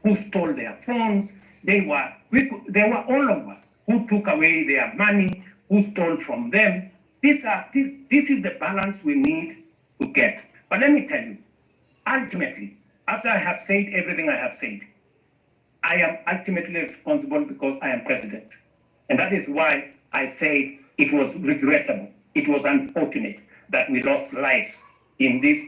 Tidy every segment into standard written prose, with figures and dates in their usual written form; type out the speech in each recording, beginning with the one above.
who stole their phones. They were all over, who took away their money, who stole from them. This is the balance we need to get. But let me tell you, ultimately, after I have said everything I have said, I am ultimately responsible because I am president. And that is why I said it was regrettable. It was unfortunate that we lost lives in this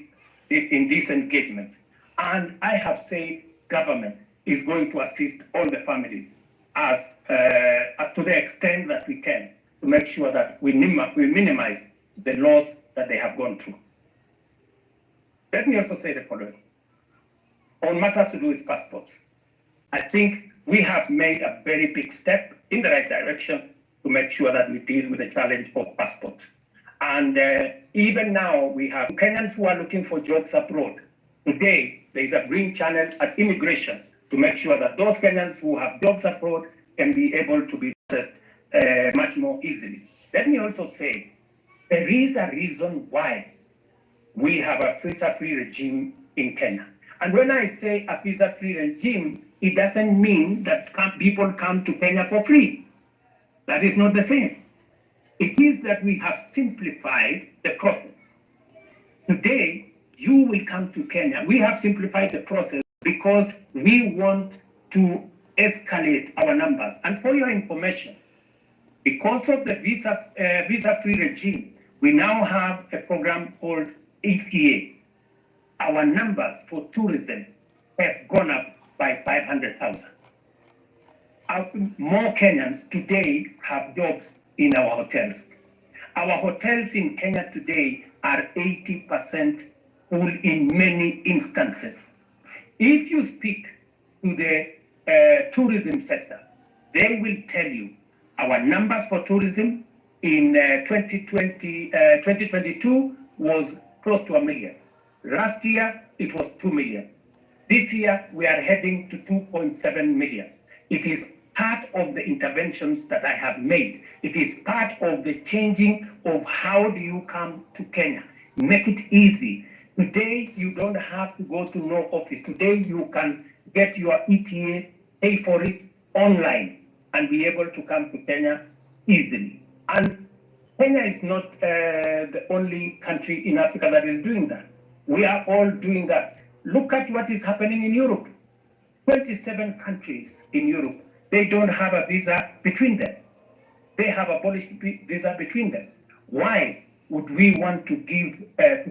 engagement. And I have said government is going to assist all the families as to the extent that we can to make sure that we minimize the loss that they have gone through. Let me also say the following. On matters to do with passports, I think we have made a very big step in the right direction to make sure that we deal with the challenge of passports. And even now, we have Kenyans who are looking for jobs abroad. Today, there is a green channel at immigration to make sure that those Kenyans who have jobs abroad can be able to be processed much more easily. Let me also say, there is a reason why we have a visa-free regime in Kenya. And when I say a visa-free regime, it doesn't mean that people come to Kenya for free. That is not the same. It means that we have simplified the process. Today, you will come to Kenya. We have simplified the process because we want to escalate our numbers. And for your information, because of the visa-free regime, we now have a program called ETA. Our numbers for tourism have gone up by 500,000. More Kenyans today have jobs in our hotels. Our hotels in Kenya today are 80% full in many instances. If you speak to the tourism sector, they will tell you our numbers for tourism in 2022 was close to 1 million. Last year, it was 2 million. This year, we are heading to 2.7 million. It is part of the interventions that I have made. It is part of the changing of how do you come to Kenya. Make it easy. Today, you don't have to go to no office. Today, you can get your ETA, pay for it online, and be able to come to Kenya easily. And Kenya is not the only country in Africa that is doing that. We are all doing that. Look at what is happening in Europe. 27 countries in Europe, they don't have a visa between them. They have abolished visa between them. Why would we want to keep a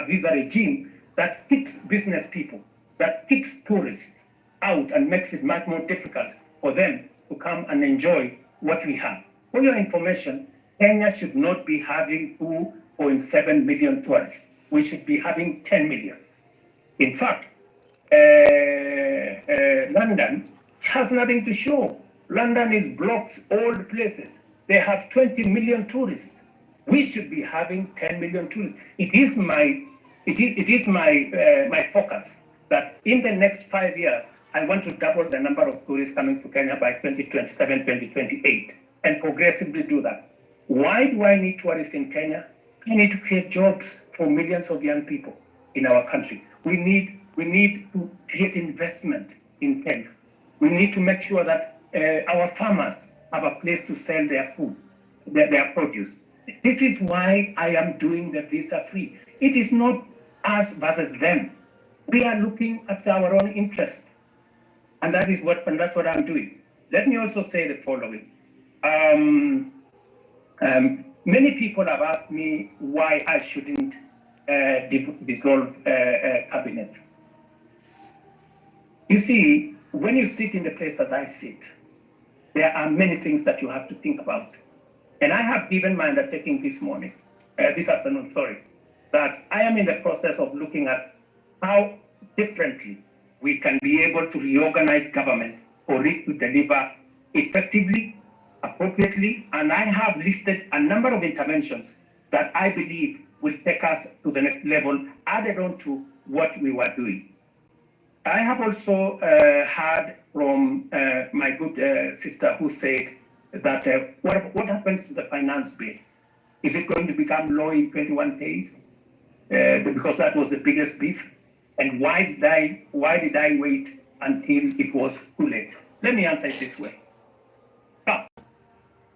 visa regime that keeps business people, that keeps tourists out and makes it much more difficult for them to come and enjoy what we have? For your information, Kenya should not be having 2.7 million tourists. We should be having 10 million. In fact, London has nothing to show. London is blocked, old places. They have 20 million tourists. We should be having 10 million tourists. It is my focus that in the next 5 years, I want to double the number of tourists coming to Kenya by 2027, 2028, and progressively do that. Why do I need tourists in Kenya? I need to create jobs for millions of young people in our country. We need to create investment in Kenya. We need to make sure that our farmers have a place to sell their food, their produce. This is why I am doing the visa free. It is not us versus them. We are looking at our own interest, and that's what I'm doing. Let me also say the following. Many people have asked me why I shouldn't dissolve cabinet. You see, when you sit in the place that I sit, there are many things that you have to think about. And I have given my undertaking this afternoon, that I am in the process of looking at how differently we can be able to reorganize government for it to deliver effectively, appropriately, and I have listed a number of interventions that I believe will take us to the next level, added on to what we were doing. I have also heard from my good sister who said that what happens to the finance bill? Is it going to become law in 21 days? Because that was the biggest beef. And why did I wait until it was too late. Let me answer it this way. Now,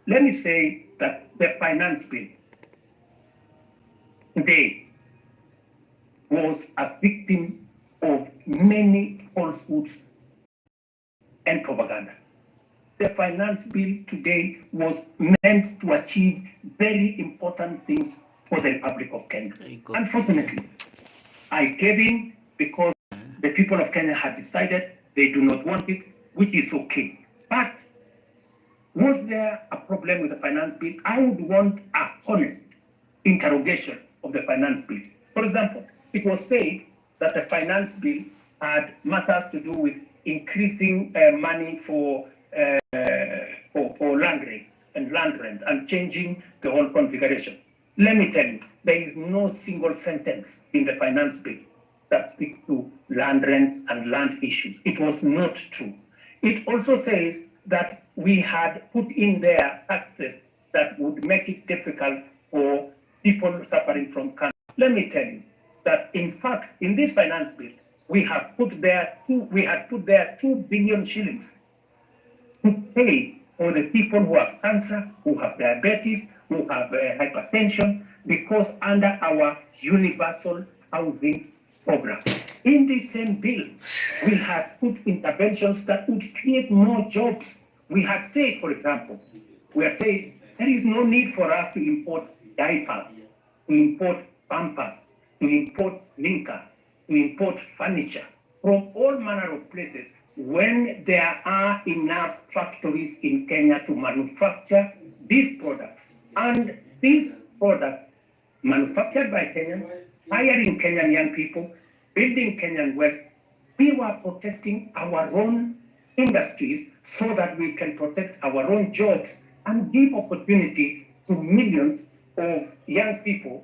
let me say that the finance bill today was a victim of many falsehoods and propaganda. The finance bill today was meant to achieve very important things for the Republic of Kenya. Unfortunately, I gave in because the people of Kenya had decided they do not want it, which is okay. But was there a problem with the finance bill? I would want a honest interrogation of the finance bill. For example, it was said that the finance bill had matters to do with increasing money for land rates and land rent and changing the whole configuration. Let me tell you, there is no single sentence in the finance bill that speaks to land rents and land issues. It was not true. It also says that we had put in there taxes that would make it difficult for people suffering from cancer. Let me tell you that, in fact, in this finance bill, we had put there 2 billion shillings to pay for the people who have cancer, who have diabetes, who have hypertension, because under our universal housing program. In this same bill, we had put interventions that would create more jobs. We had said, for example, we had said there is no need for us to import diapers, to import pampers, to import linker, to import furniture from all manner of places when there are enough factories in Kenya to manufacture these products. And these products manufactured by Kenyans, hiring Kenyan young people, building Kenyan wealth, we were protecting our own industries so that we can protect our own jobs and give opportunity to millions of young people,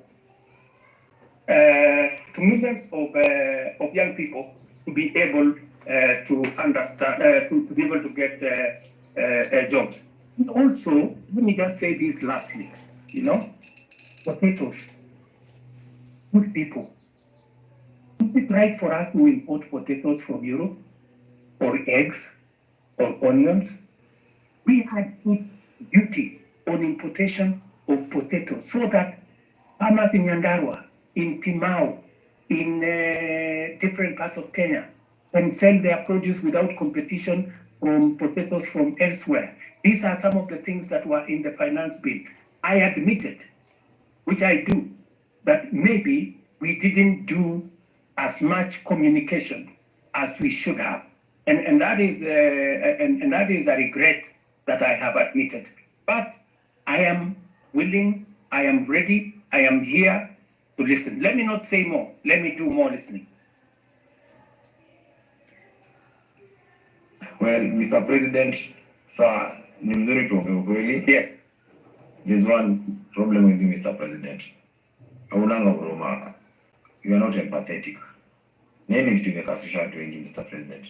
of young people to be able to understand, to be able to get jobs. And also, let me just say this lastly, potatoes, good people. Is it right for us to import potatoes from Europe, or eggs, or onions? We had put duty on importation of potatoes so that farmers in Nyandarua, in Timau, in different parts of Kenya can sell their produce without competition from potatoes from elsewhere. These are some of the things that were in the finance bill. I admitted, which I do, that maybe we didn't do as much communication as we should have. And that is a regret that I have admitted. But I am willing, I am ready, I am here to listen. Let me not say more, let me do more listening. Well, Mr. President, sir, ni mzuri tuongee ukweli. Yes. There's one problem with you, Mr. President. Haunanga huruma. You are not empathetic. Nini kitu imekasisha watu wengi, Mr. President?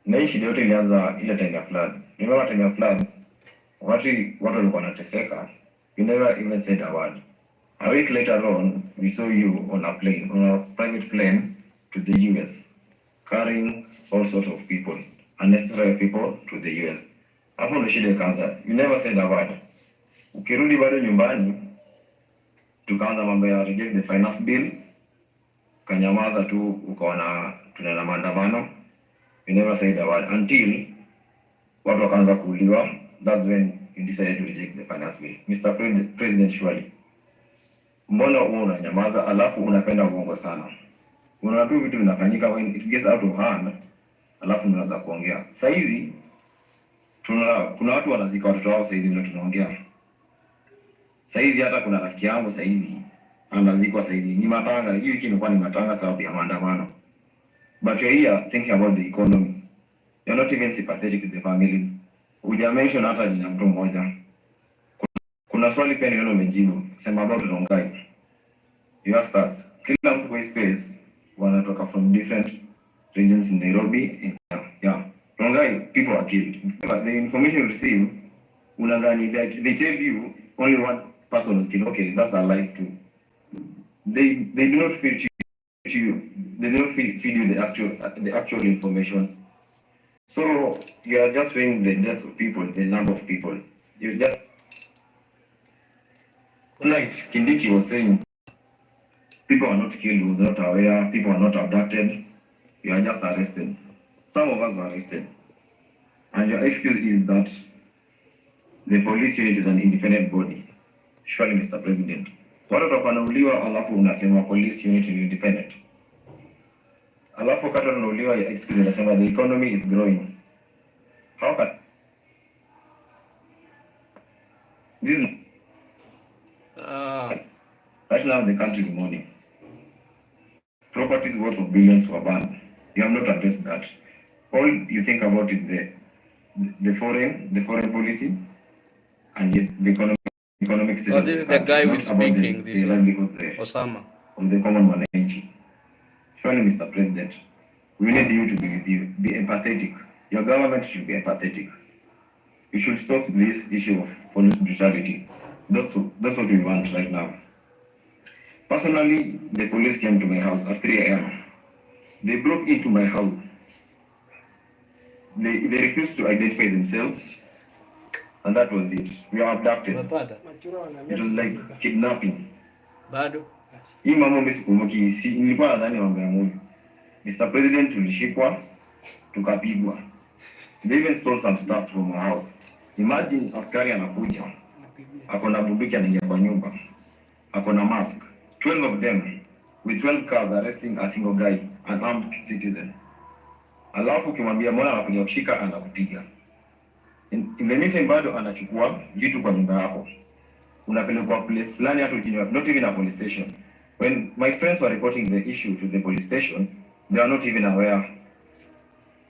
Na hii shida yote ilianza ile time ya floods. Remember time ya floods? Watu walikuwa wanateseka. You never even said a word. A week later on, we saw you on a private plane to the US, carrying all sorts of people, unnecessary people to the US. Hapo ndo shida ikaanza. You never said a word. Ukirudi bado nyumbani, tukaanza mambo ya reject the finance bill, kanyamaza tu, ukaona tunaenda maandamano. You never said a word until watu wakaanza kuuliwa. That's when you decided to reject the finance bill. Mr. President, surely, mbona unanyamaza alafu unapenda uongo sana? Unaona tu vitu vinafanyika when it gets out of hand, alafu unaanza kuongea. Saizi kuna watu wanazika watoto wao saizi ndio tunaongea. Saizi hata kuna rafiki yangu saizi anazikwa saizi. Ni matanga, hii wiki imekuwa ni matanga sababu ya maandamano. But you're here thinking about the economy. You're not even sympathetic with the families. Uja mention hata jina mtu mmoja. Kuna swali pia niona umejibu. Sema about Rongai. You asked us, kila mtu kwa space wanatoka from different regions in Nairobi. Yeah. Rongai, people are killed. But the information you receive, unadhani that they tell you only one person was killed. Okay, that's a life too. They do not feed you. They don't feed you the actual information. So you are just weighing the deaths of people, the number of people. You just, like Kindiki was saying, people are not killed, was not aware, people are not abducted, you are just arrested. Some of us were arrested. And your excuse is that the police unit is an independent body. Surely, Mr. President. Watu wakanauliwa alafu unasema police unit is independent. Alafu wakati wanauliwa excuse unasema the economy is growing. How can this right now the country is mourning. Properties worth of billions were banned. You have not addressed that. All you think about is the foreign policy and yet the economic state. Oh, this is the guy who's speaking. The livelihood Osama. Of the common man. Surely, Mr. President, we need you to be with you. Be empathetic. Your government should be empathetic. You should stop this issue of police brutality. That's what we want right now. Personally, the police came to my house at 3 a.m. They broke into my house. They refused to identify themselves, and that was it. We are abducted. It was like kidnapping. Hii mambo mimi sikumbuki, nilikuwa nadhani mambo ya movie. Mr. President tulishikwa, tukapigwa. They even stole some stuff from our house. Imagine askari anakuja, ako na bunduki anaingia kwa nyumba, ako na mask. 12 of them with 12 cars arresting a single guy, an armed citizen. Alafu ukimwambia mbona anakuja kushika anakupiga. In the meantime bado anachukua vitu kwa nyumba yako. Unapelekwa place fulani hata ujinwa, not even a police station. When my friends were reporting the issue to the police station, they are not even aware.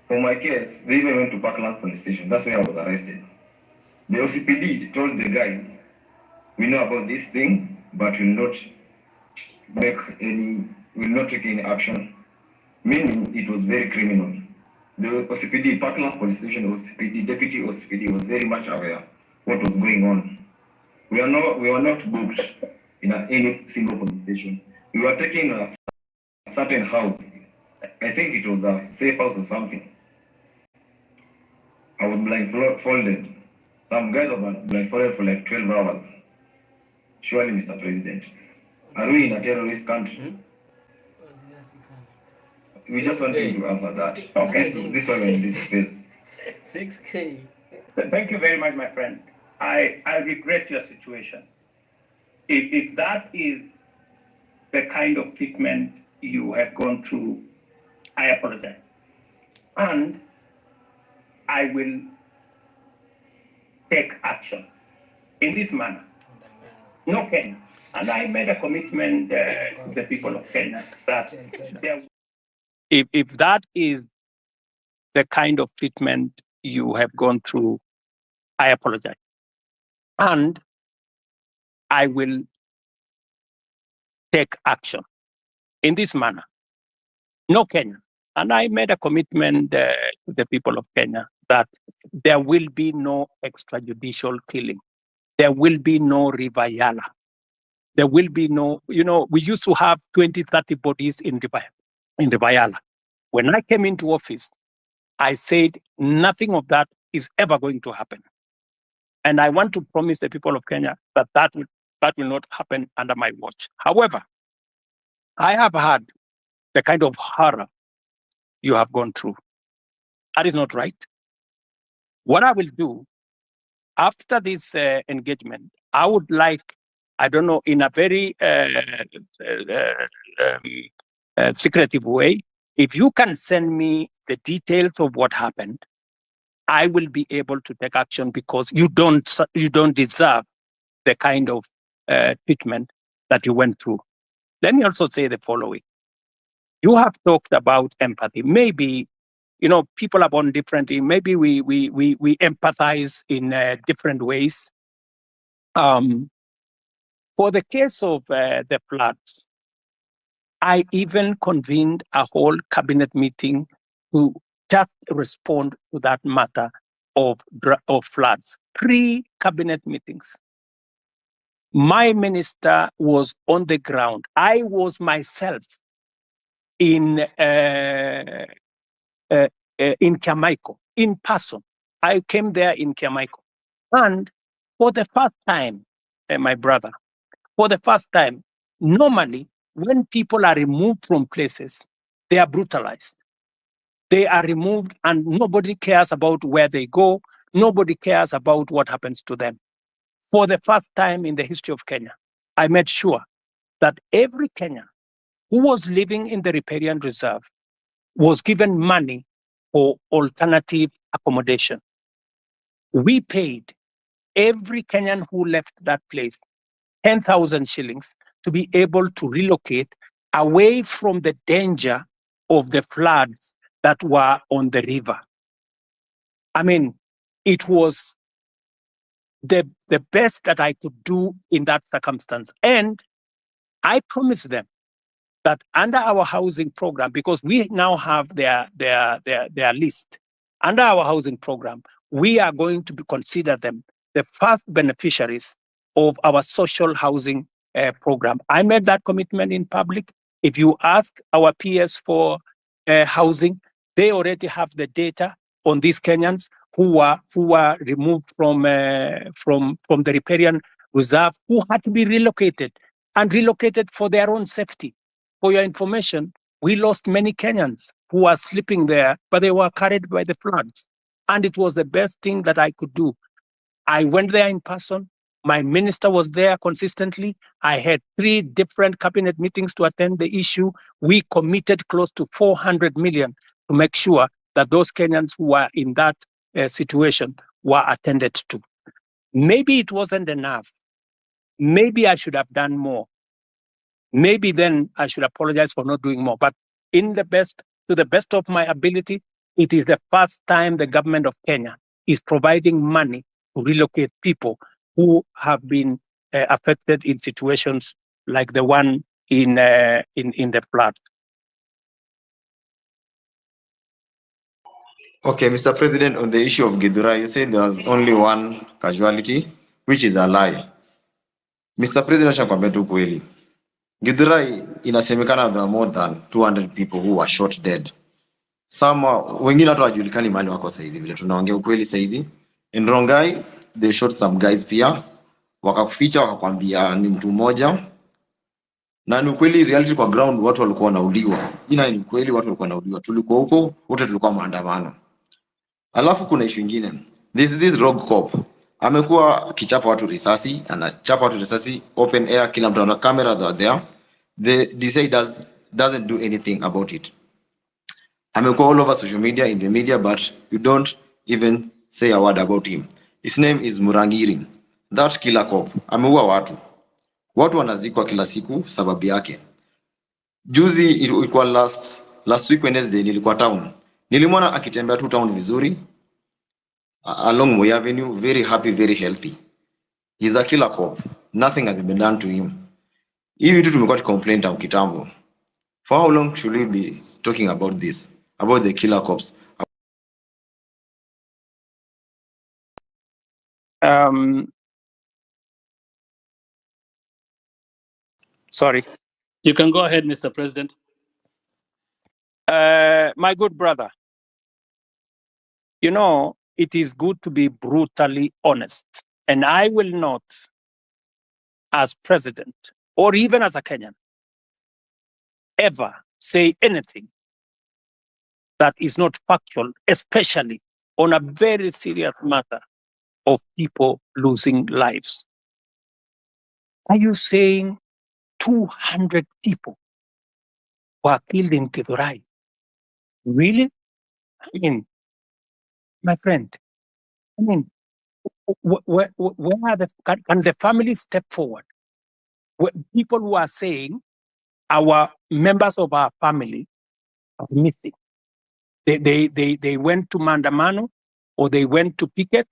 For my case, they even went to Parkland police station. That's where I was arrested. The OCPD told the guys, we know about this thing, but will not take any action. Meaning it was very criminal. The OCPD, Parkland police station, OCPD, deputy OCPD was very much aware what was going on. We were not booked in any single police station. We were taken a certain house. I think it was a safe house or something. I was blindfolded. Some guys were blindfolded for like 12 hours. Surely, Mr. President, are we in a terrorist country? We just want you to answer that. Okay, this one in this space. 6K. Thank you very much, my friend. I regret your situation. If that is the kind of treatment you have gone through, I apologize. And I will take action in this manner. No Kenya. And I made a commitment to the people of Kenya that if that is the kind of treatment you have gone through, I apologize. And I will take action in this manner. No Kenya. And I made a commitment to the people of Kenya that there will be no extrajudicial killing. There will be no River Yala. There will be no, we used to have 20, 30 bodies in River Yala. When I came into office, I said nothing of that is ever going to happen. And I want to promise the people of Kenya that will not happen under my watch. However, I have had the kind of horror you have gone through. That is not right. What I will do after this engagement, I would like, I don't know, in a very secretive way, if you can send me the details of what happened, I will be able to take action because you don't deserve the kind of treatment that you went through. Let me also say the following. You have talked about empathy. Maybe, people are born differently. Maybe we empathize in different ways. For the case of the floods, I even convened a whole cabinet meeting to just respond to that matter of floods. 3 cabinet meetings. My minister was on the ground. I was myself in Jamaica, in person. I came there in Kiamaiko. And for the first time, my brother, for the first time, normally when people are removed from places, they are brutalized. They are removed and nobody cares about where they go. Nobody cares about what happens to them. For the first time in the history of Kenya, I made sure that every Kenyan who was living in the riparian reserve was given money for alternative accommodation. We paid every Kenyan who left that place 10,000 shillings to be able to relocate away from the danger of the floods that were on the river. I mean, it was the best that I could do in that circumstance. And I promised them that under our housing program, because we now have their list, under our housing program, we are going to consider them the first beneficiaries of our social housing program. I made that commitment in public. If you ask our peers for housing, they already have the data on these Kenyans who were removed from the riparian reserve, who had to be relocated and relocated for their own safety. For your information, we lost many Kenyans who were sleeping there, but they were carried by the floods. And it was the best thing that I could do. I went there in person. My minister was there consistently. I had 3 different cabinet meetings to attend the issue. We committed close to 400 million to make sure that those Kenyans who were in that situation were attended to. Maybe it wasn't enough. Maybe I should have done more. Maybe then I should apologize for not doing more. But to the best of my ability, it is the first time the government of Kenya is providing money to relocate people who have been affected in situations like the one in the flood. Okay, Mr. President, on the issue of Githurai, you said there was only one casualty, which is a lie. Mr. President, acha nikwambie tu kweli. Githurai inasemekana there are more than 200 people who were shot dead. Some wengine hata wajulikani mahali wako saizi, vile tunaongea ukweli saizi. In Rongai, they shot some guys pia, wakakuficha wakakwambia ni mtu mmoja. Na ni ukweli, reality kwa ground watu walikuwa wanauliwa. Ina ni ukweli watu walikuwa wanauliwa. Tulikuwa huko, wote tulikuwa maandamano. Alafu kuna issue nyingine. This rogue cop amekuwa kichapa watu risasi, anachapa watu risasi open air, kila mtu ana camera there. The DCI doesn't do anything about it. Amekuwa all over social media, in the media, but you don't even say a word about him. His name is Murangiri. That killer cop ameua watu. Watu wanazikwa kila siku sababu yake. Juzi ilikuwa last week Wednesday, nilikuwa town. Nilimwona akitembea tu town vizuri along Moi Avenue, very happy, very healthy. He's a killer cop. Nothing has been done to him. Hii vitu tumekuwa tucomplain tangu kitambo. For how long should we be talking about this? About the killer cops? Sorry. You can go ahead, Mr. President. My good brother, you know, it is good to be brutally honest. And I will not, as president, or even as a Kenyan, ever say anything that is not factual, especially on a very serious matter of people losing lives. Are you saying 200 people were killed in Githurai? Really? I mean, my friend, I mean, where are can the family step forward? People who are saying our members of our family are missing. They went to Mandamano or they went to picket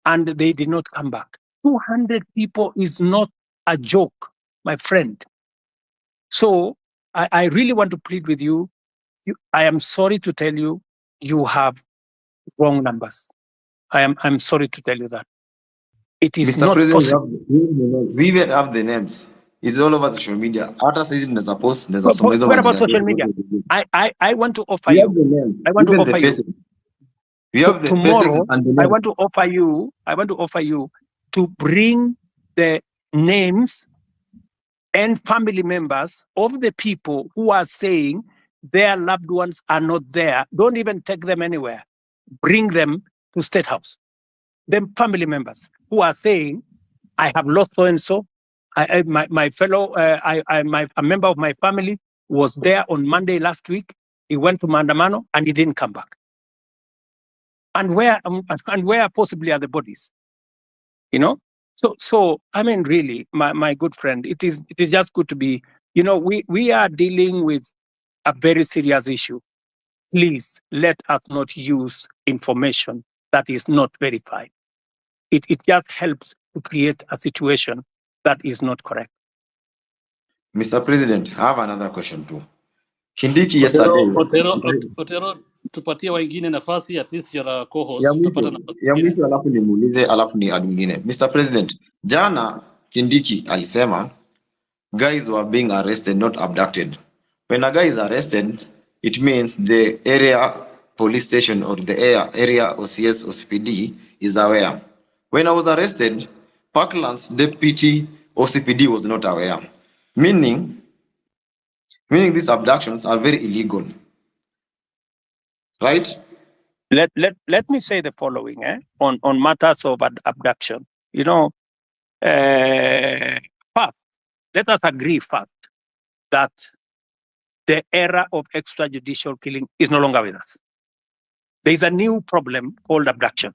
and they did not come back. 200 people is not a joke, my friend. So I really want to plead with you. I am sorry to tell you, you have wrong numbers. I'm sorry to tell you that. It is Mr. not President, possible. we even have the names. It's all over social media. Hata saizi mnaweza post, mnaweza soma hizo What about majina. social media? I want to offer We you. have the names. I want to Even offer the you. faces. We have the tomorrow, faces and the I names. want to offer you to bring the names and family members of the people who are saying their loved ones are not there. Don't even take them anywhere. Bring them to State House. Them family members who are saying, I have lost so and so. My fellow, a member of my family was there on Monday last week. He went to Mandamano and he didn't come back. And where possibly are the bodies? You know. So I mean, really, my good friend, it is just good to be. You know, we are dealing with a very serious issue. Please let us not use information that is not verified. It just helps to create a situation that is not correct. Mr. President, I have another question too. Kindiki yesterday. Otero, tupatie wengine nafasi, at least you're a co-host. Ya mwisho alafu nimuulize alafu ni ad mwingine. Mr. President, jana Kindiki alisema guys were being arrested, not abducted. When a guy is arrested, it means the area police station or the area OCS or CPD is aware. When I was arrested, Parkland's deputy OCPD was not aware. Meaning these abductions are very illegal. Right? Let me say the following on matters of abduction. You know, first, let us agree first that the era of extrajudicial killing is no longer with us. There is a new problem called abduction.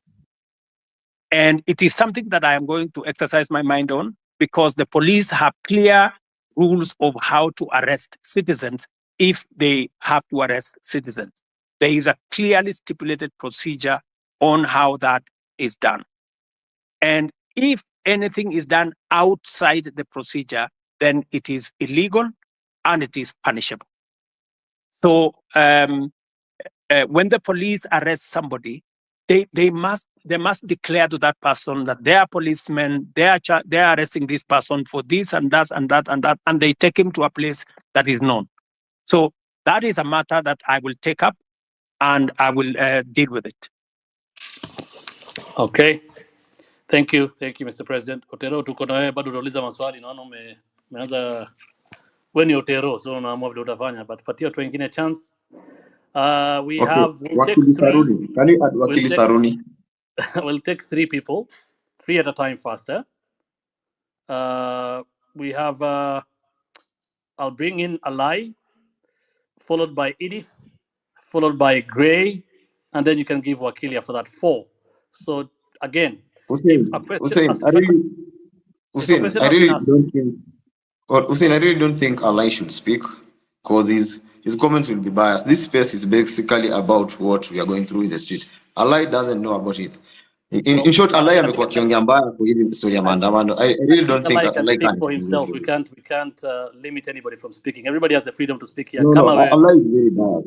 And it is something that I am going to exercise my mind on because the police have clear rules of how to arrest citizens if they have to arrest citizens. There is a clearly stipulated procedure on how that is done. And if anything is done outside the procedure, then it is illegal and it is punishable. So when the police arrest somebody, they must declare to that person that they are policemen, they are arresting this person for this and that and that and that, and they take him to a place that is known. So that is a matter that I will take up and I will deal with it. Okay. Thank you, Mr. President. Otero, tuko na wewe bado utauliza maswali, naona umeanza wewe ni Otero, so unaamua vile utafanya, but patia watu wengine chance. We'll take three. Can you add Wakili Saruni? We'll take three people, three at a time faster. We have, I'll bring in Alai, followed by Edith, followed by Gray, and then you can give Wakili after that 4. So again, Hussein, I really don't think Alai should speak because his comments will be biased. This space is basically about what we are going through in the street. Alai doesn't know about it. In short, Alai amekuwa kiongea mbaya kwa hii story ya maandamano. I really don't think Alai can speak for himself. We can't limit anybody from speaking. Everybody has the freedom to speak here. No, Alai is very bad.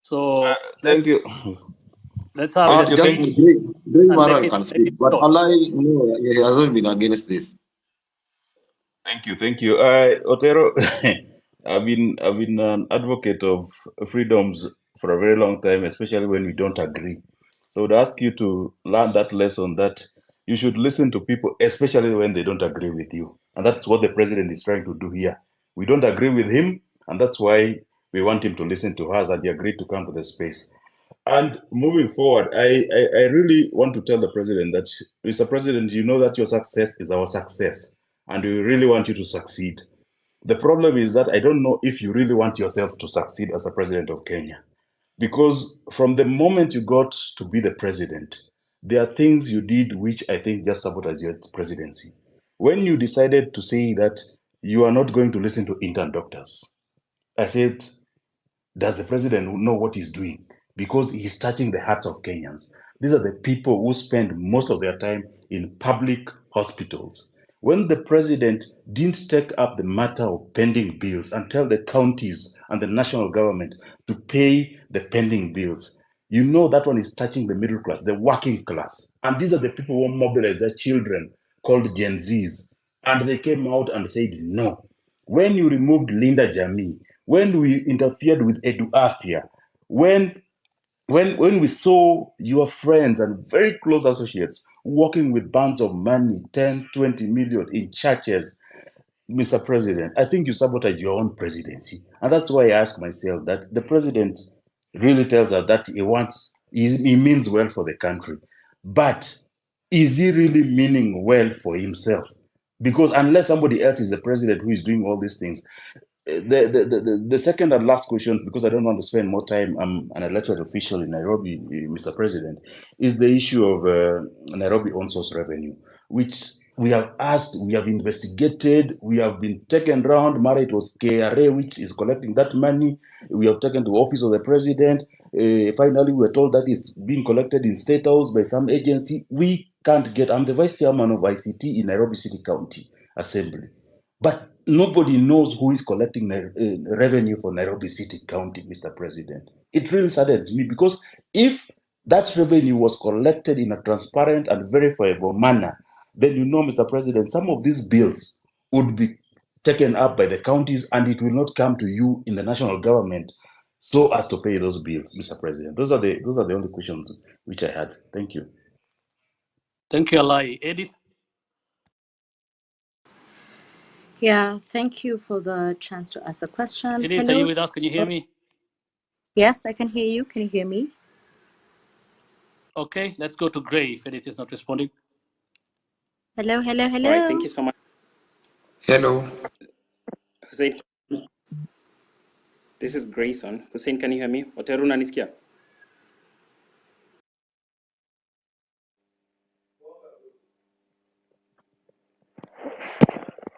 So thank you. Let's have it. Great Maral can speak, but Alai, no, he hasn't been against this. Thank you. Otero, I've been an advocate of freedoms for a very long time, especially when we don't agree. So I would ask you to learn that lesson that you should listen to people, especially when they don't agree with you. And that's what the president is trying to do here. We don't agree with him, and that's why we want him to listen to us, and he agreed to come to the space. And moving forward, I really want to tell the president that, Mr. President, you know that your success is our success, and we really want you to succeed. The problem is that I don't know if you really want yourself to succeed as a president of Kenya. Because from the moment you got to be the president, there are things you did which I think just sabotage your presidency. When you decided to say that you are not going to listen to intern doctors, I said, does the president know what he's doing? Because he's touching the hearts of Kenyans. These are the people who spend most of their time in public hospitals. When the president didn't take up the matter of pending bills and tell the counties and the national government to pay the pending bills, you know that one is touching the middle class, the working class. And these are the people who mobilize their children, called Gen Zs. And they came out and said no. When you removed Linda Jamii, when we interfered with Edu Afia, when when we saw your friends and very close associates working with bands of money, 10, 20 million in churches, Mr. President, I think you sabotage your own presidency. And that's why I ask myself that the president really tells us that he means well for the country. But is he really meaning well for himself? Because unless somebody else is the president who is doing all these things, the second and last question, because I don't want to spend more time, I'm an elected official in Nairobi, Mr. President, is the issue of Nairobi on-source revenue, which we have asked, we have investigated, we have been taken around. Mara, it was KRA which is collecting that money. We have taken to the office of the president. Finally, we were told that it's being collected in State House by some agency. We can't get, I'm the vice chairman of ICT in Nairobi City County Assembly. But nobody knows who is collecting revenue for Nairobi City County, Mr. President. It really saddens me, because if that revenue was collected in a transparent and verifiable manner, then you know, Mr. President, some of these bills would be taken up by the counties and it will not come to you in the national government so as to pay those bills, Mr. President. Those are the only questions which I had. Thank you. Thank you, Alai. Edith? Yeah, thank you for the chance to ask a question. Edith, Hello. are you with us? Can you hear me? Yes, I can hear you. Can you hear me? Okay, let's go to Gray if Edith is not responding. Hello, hello, hello. All right, thank you so much. Hello. Hussein, this is Grayson. Hussein, can you hear me? Oteru unanisikia?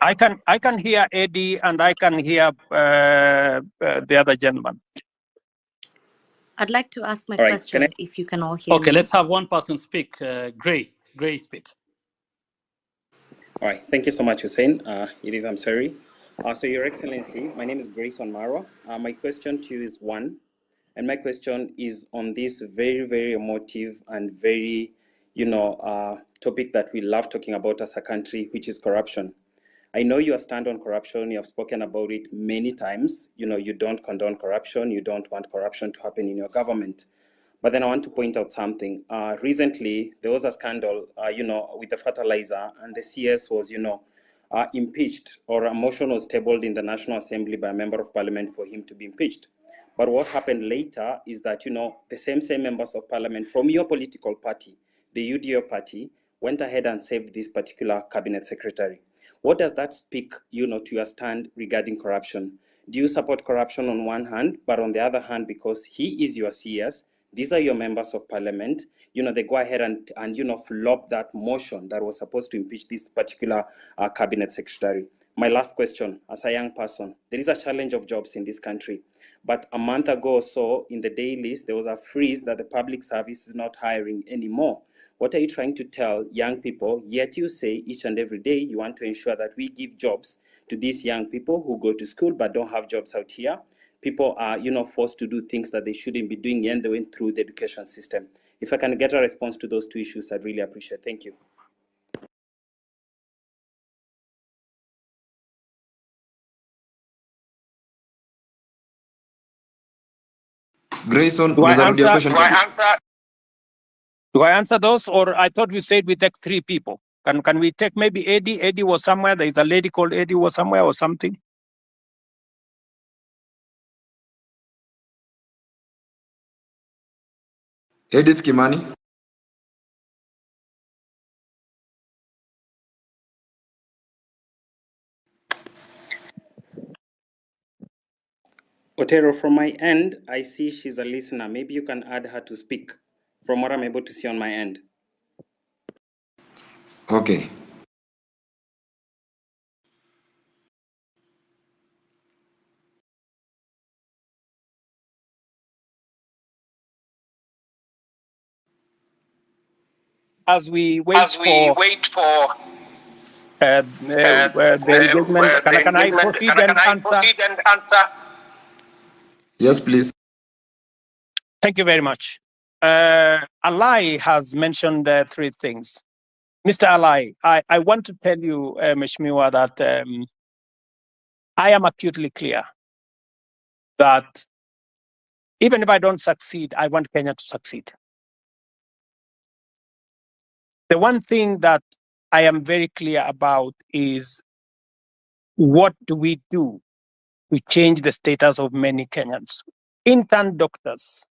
I can hear Eddie and I can hear the other gentleman. I'd like to ask my All right, question if you can all hear me. Okay, let's have one person speak. Gray, speak. All right, thank you so much, Hussein. Edith, I'm sorry. So, Your Excellency, my name is Grayson Maro. My question to you is one, and my question is on this very, very emotive and very, topic that we love talking about as a country, which is corruption. I know you stand on corruption. You have spoken about it many times. You don't condone corruption. You don't want corruption to happen in your government. But then I want to point out something. Recently, there was a scandal, with the fertilizer, and the CS was, impeached, or a motion was tabled in the National Assembly by a member of parliament for him to be impeached. But what happened later is that, the same members of parliament from your political party, the UDO party, went ahead and saved this particular cabinet secretary. What does that speak, to your stand regarding corruption? Do you support corruption on one hand, but on the other hand, because he is your CS, these are your members of parliament, they go ahead and flop that motion that was supposed to impeach this particular cabinet secretary? My last question, as a young person, there is a challenge of jobs in this country. But a month ago or so, in the day list, there was a freeze that the public service is not hiring anymore. What are you trying to tell young people? Yet you say each and every day you want to ensure that we give jobs to these young people who go to school but don't have jobs out here. People are, forced to do things that they shouldn't be doing, and they went through the education system. If I can get a response to those two issues, I'd really appreciate it. Thank you. Grayson, Do I unaweza rudia answer? question? Do I answer those, or I thought we said we take three people? Can we take maybe Eddie? Eddie was somewhere. There is a lady called Eddie was somewhere or something. Edith Kimani. Otero, from my end, I see she's a listener. Maybe you can add her to speak from what I'm able to see on my end. Okay. As we wait for the engagement, can I proceed and answer? Yes, please. Thank you very much. Alai has mentioned three things. Mr. Alai, I want to tell you, Mheshimiwa, that I am acutely clear that Even if I don't succeed, I want Kenya to succeed. The one thing that I am very clear about is what do we do to change the status of many Kenyans? Intern doctors.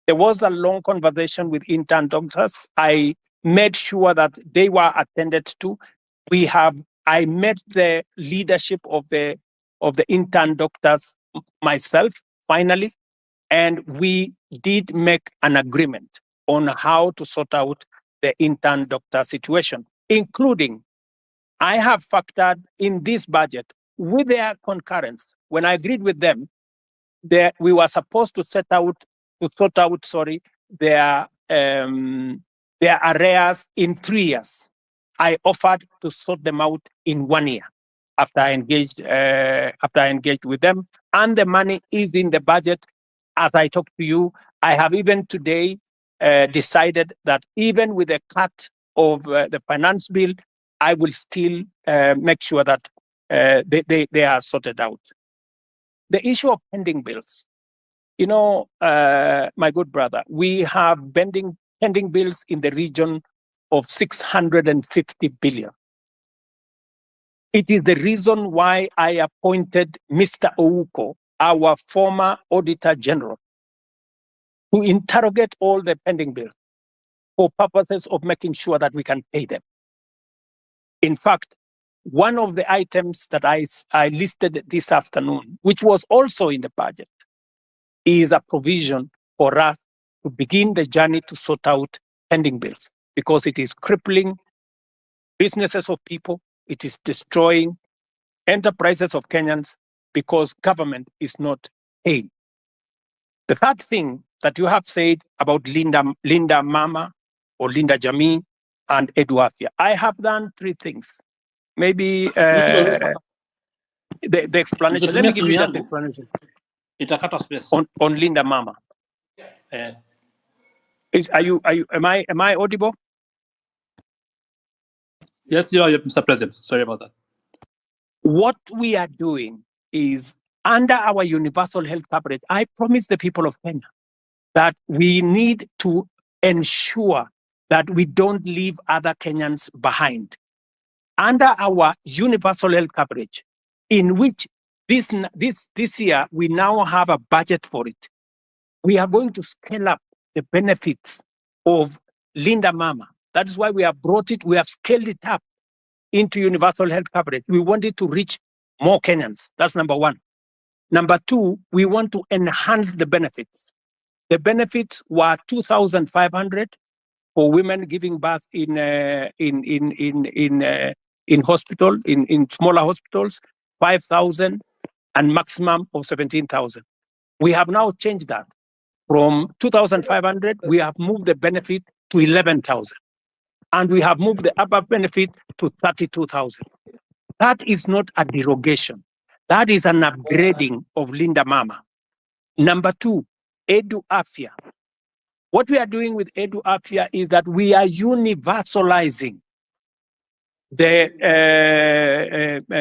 There was a long conversation with intern doctors. I made sure that they were attended to. I met the leadership of the intern doctors myself, finally, and we did make an agreement on how to sort out the intern doctor situation, including I have factored in this budget with their concurrence. When I agreed with them, we were supposed to sort out their arrears in 3 years. I offered to sort them out in 1 year after I engaged with them, and the money is in the budget. As I talk to you, I have even today decided that even with a cut of the finance bill, I will still make sure that they are sorted out. The issue of pending bills. You know, my good brother, we have pending bills in the region of 650 billion. It is the reason why I appointed Mr. Ouko, our former Auditor General, to interrogate all the pending bills for purposes of making sure that we can pay them. In fact, one of the items that I listed this afternoon, which was also in the budget, is a provision for us to begin the journey to sort out pending bills, because it is crippling businesses of people, it is destroying enterprises of Kenyans because government is not paying. The third thing that you have said about Linda Mama or Linda Jamii and Eduafia, I have done 3 things. Maybe the explanation. Let me give you just the explanation Itakata space. on Linda Mama. Am I audible? Yes, you are, Mr. President. Sorry about that. What we are doing is, under our universal health coverage, I promise the people of Kenya that we need to ensure that we don't leave other Kenyans behind. Under our universal health coverage, in which this year we now have a budget for it, we are going to scale up the benefits of Linda Mama. That is why we have brought it, we have scaled it up into universal health coverage. We want it to reach more Kenyans. That's number 1. Number 2, we want to enhance the benefits. The benefits were 2,500 for women giving birth in hospital, in smaller hospitals, 5,000, and maximum of 17,000. We have now changed that. From 2,500, we have moved the benefit to 11,000. And we have moved the upper benefit to 32,000. That is not a derogation. That is an upgrading of Linda Mama. Number 2, Edu Afia. What we are doing with Edu Afia is that we are universalizing the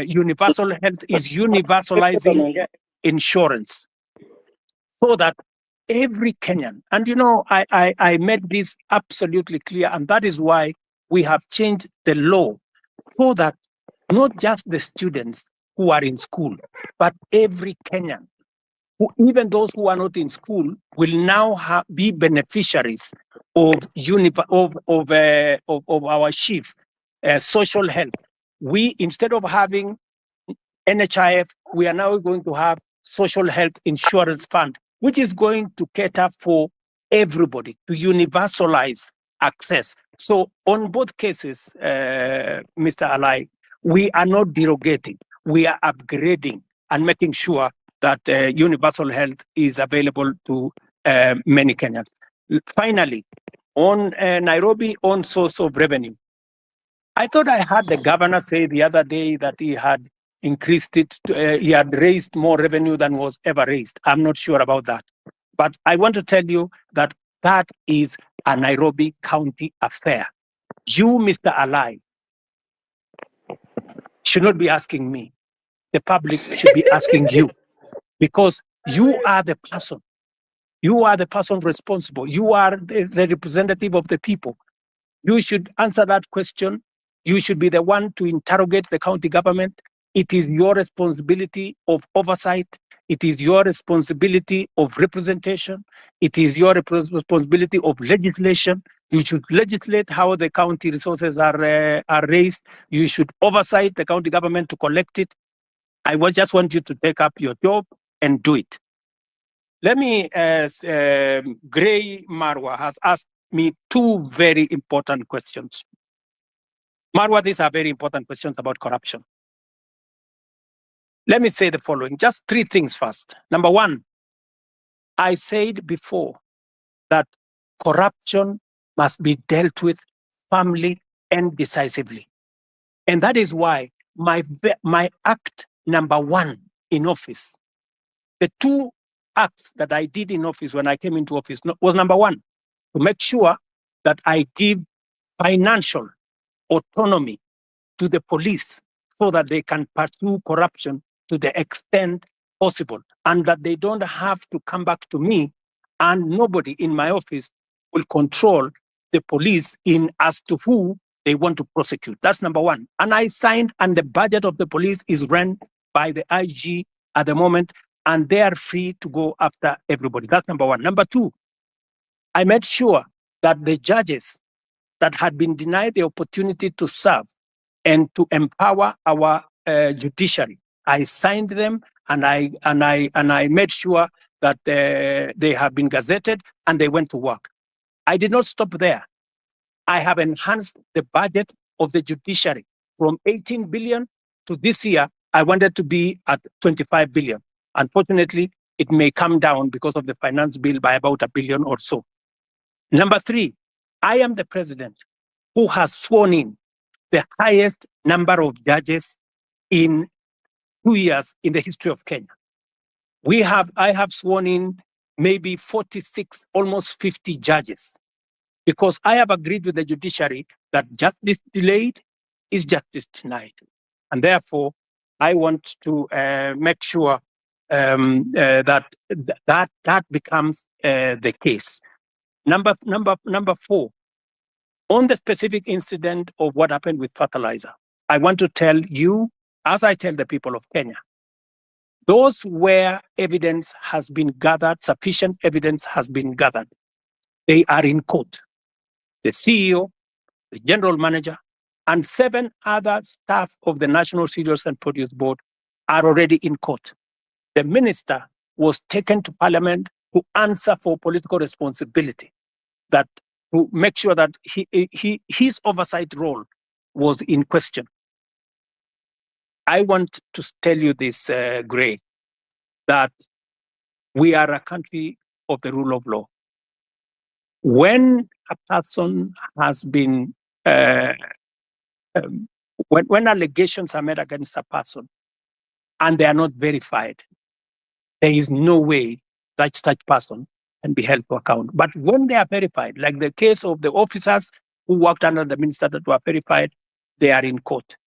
universal health is universalizing insurance, so that every Kenyan, and you know, I made this absolutely clear, and that is why we have changed the law, so that not just the students who are in school, but every Kenyan, even those who are not in school, will now be beneficiaries of our chief social health. We, instead of having NHIF, we are now going to have social health insurance fund, which is going to cater for everybody, to universalize access. So on both cases, Mr. Alai, we are not derogating, we are upgrading and making sure that universal health is available to many Kenyans. Finally, on Nairobi, on source of revenue, I thought I heard the governor say the other day that he had increased it, he had raised more revenue than was ever raised. I'm not sure about that. But I want to tell you that that is a Nairobi County affair. You, Mr. Alai, should not be asking me. The public should be asking you, because you are the person You are the person responsible. You are the representative of the people. You should answer that question. You should be the one to interrogate the county government. It is your responsibility of oversight. It is your responsibility of representation. It is your responsibility of legislation. You should legislate how the county resources are raised. You should oversight the county government to collect it. I just want you to take up your job and do it. Let me, Gray Marwa has asked me two very important questions. Marwa, these are very important questions about corruption. Let me say the following, just three things first. Number one, I said before that corruption must be dealt with firmly and decisively. And that is why my act number one in office, the two acts that I did in office when I came into office was number one, to make sure that I give financial autonomy to the police so that they can pursue corruption to the extent possible, and that they don't have to come back to me, and nobody in my office will control the police in as to who they want to prosecute. That's number one. And I signed, and the budget of the police is run by the IG at the moment, and they are free to go after everybody. That's number one. Number two, I made sure that the judges that had been denied the opportunity to serve and to empower our judiciary, I signed them, and I made sure that they have been gazetted and they went to work. I did not stop there. I have enhanced the budget of the judiciary from 18 billion to this year. I wanted to be at 25 billion. Unfortunately, it may come down because of the finance bill by about $1 billion or so. Number three, I am the president who has sworn in the highest number of judges in 2 years in the history of Kenya. I have sworn in maybe 46, almost 50 judges, because I have agreed with the judiciary that justice delayed is justice denied. And therefore, I want to make sure that becomes the case. Number four, on the specific incident of what happened with fertilizer, I want to tell you, as I tell the people of Kenya, those where evidence has been gathered, sufficient evidence has been gathered, they are in court. The CEO, the general manager, and 7 other staff of the National Cereals and Produce Board are already in court. The minister was taken to parliament to answer for political responsibility, that to make sure that his oversight role was in question. I want to tell you this, Gray, that we are a country of the rule of law. When a person has been, when allegations are made against a person and they are not verified, there is no way that such person can be held to account. But when they are verified, like the case of the officers who worked under the minister that were verified, they are in court.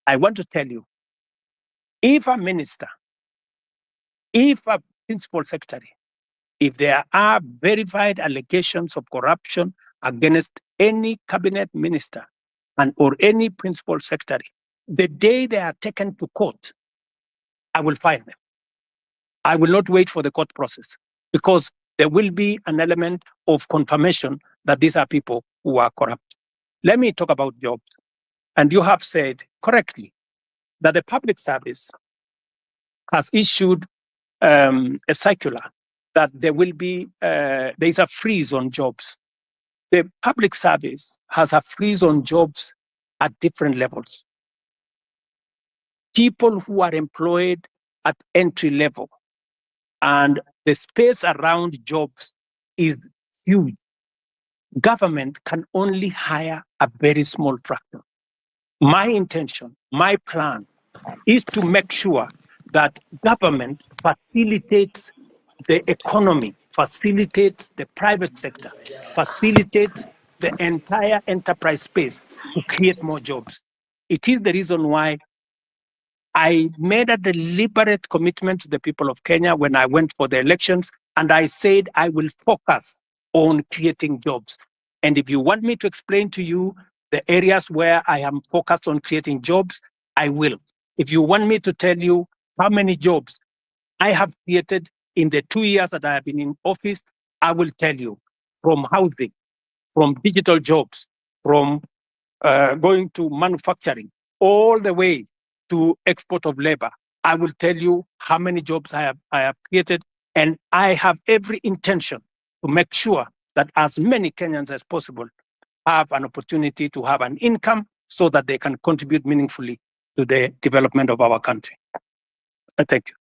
I want to tell you, if a minister, if a principal secretary, if there are verified allegations of corruption against any cabinet minister and or any principal secretary, the day they are taken to court, I will fire them. I will not wait for the court process, because there will be an element of confirmation that these are people who are corrupt. Let me talk about jobs. And you have said correctly that the public service has issued a circular that there will be, there is a freeze on jobs. The public service has a freeze on jobs at different levels. People who are employed at entry level, and the space around jobs is huge. Government can only hire a very small fraction. My intention, my plan is to make sure that government facilitates the economy, facilitates the private sector, facilitates the entire enterprise space to create more jobs. It is the reason why I made a deliberate commitment to the people of Kenya when I went for the elections And I said, I will focus on creating jobs. And if you want me to explain to you the areas where I am focused on creating jobs, I will. If you want me to tell you how many jobs I have created in the 2 years that I have been in office, I will tell you, from housing, from digital jobs, from going to manufacturing, all the way to export of labor. I will tell you how many jobs I have created, and I have every intention to make sure that as many Kenyans as possible have an opportunity to have an income so that they can contribute meaningfully to the development of our country. Thank you.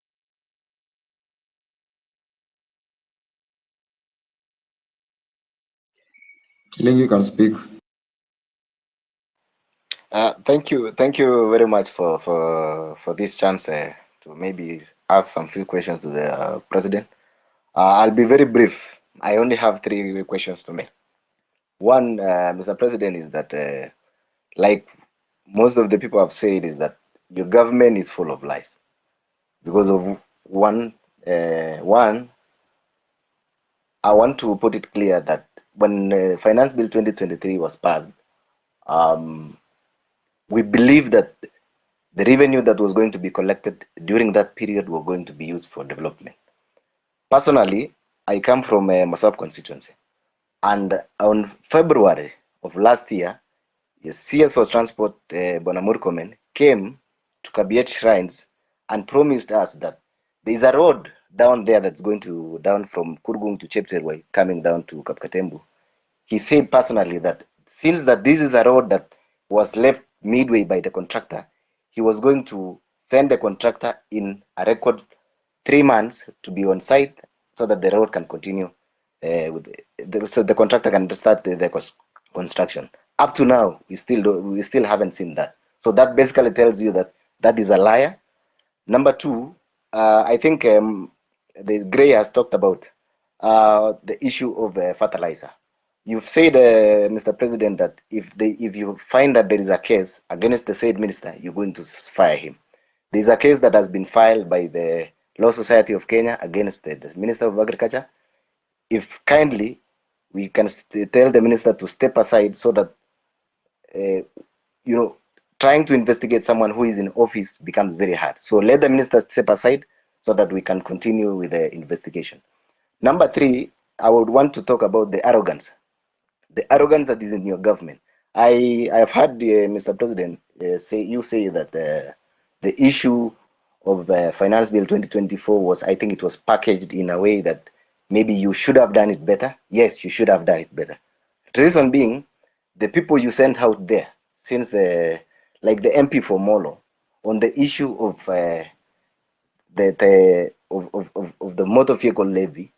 Killing, you can speak. Thank you very much for this chance to maybe ask some few questions to the president. I'll be very brief. I only have 3 questions to make. One, Mr. President, is that like most of the people have said, is that your government is full of lies because of one. I want to put it clear that when Finance Bill 2023 was passed, we believe that the revenue that was going to be collected during that period were going to be used for development. Personally, I come from a Masab constituency, and on February of last year, the CS for Transport, Bonamurkomen, came to Kabiet Shrines and promised us that there is a road down there that's going to down from Kurgung to Chepterway, coming down to Kapkatembu. He said personally that since that this is a road that was left midway by the contractor, he was going to send the contractor in a record 3 months to be on site so that the road can continue so the contractor can start the construction. Up to now, we still haven't seen that. So that basically tells you that that is a liar. Number 2, I think the Gray has talked about the issue of fertilizer. You've said, Mr. President, that if you find that there is a case against the said minister, you're going to fire him. There is a case that has been filed by the Law Society of Kenya against the Minister of Agriculture. If kindly, we can tell the minister to step aside so that, trying to investigate someone who is in office becomes very hard. So let the minister step aside so that we can continue with the investigation. Number 3, I would want to talk about the arrogance that is in your government. I have heard Mr. President say that the issue of Finance Bill 2024 was, I think it was packaged in a way that maybe you should have done it better. Yes, you should have done it better. The reason being, the people you sent out there, since like the MP for Molo, on the issue of the motor vehicle levy,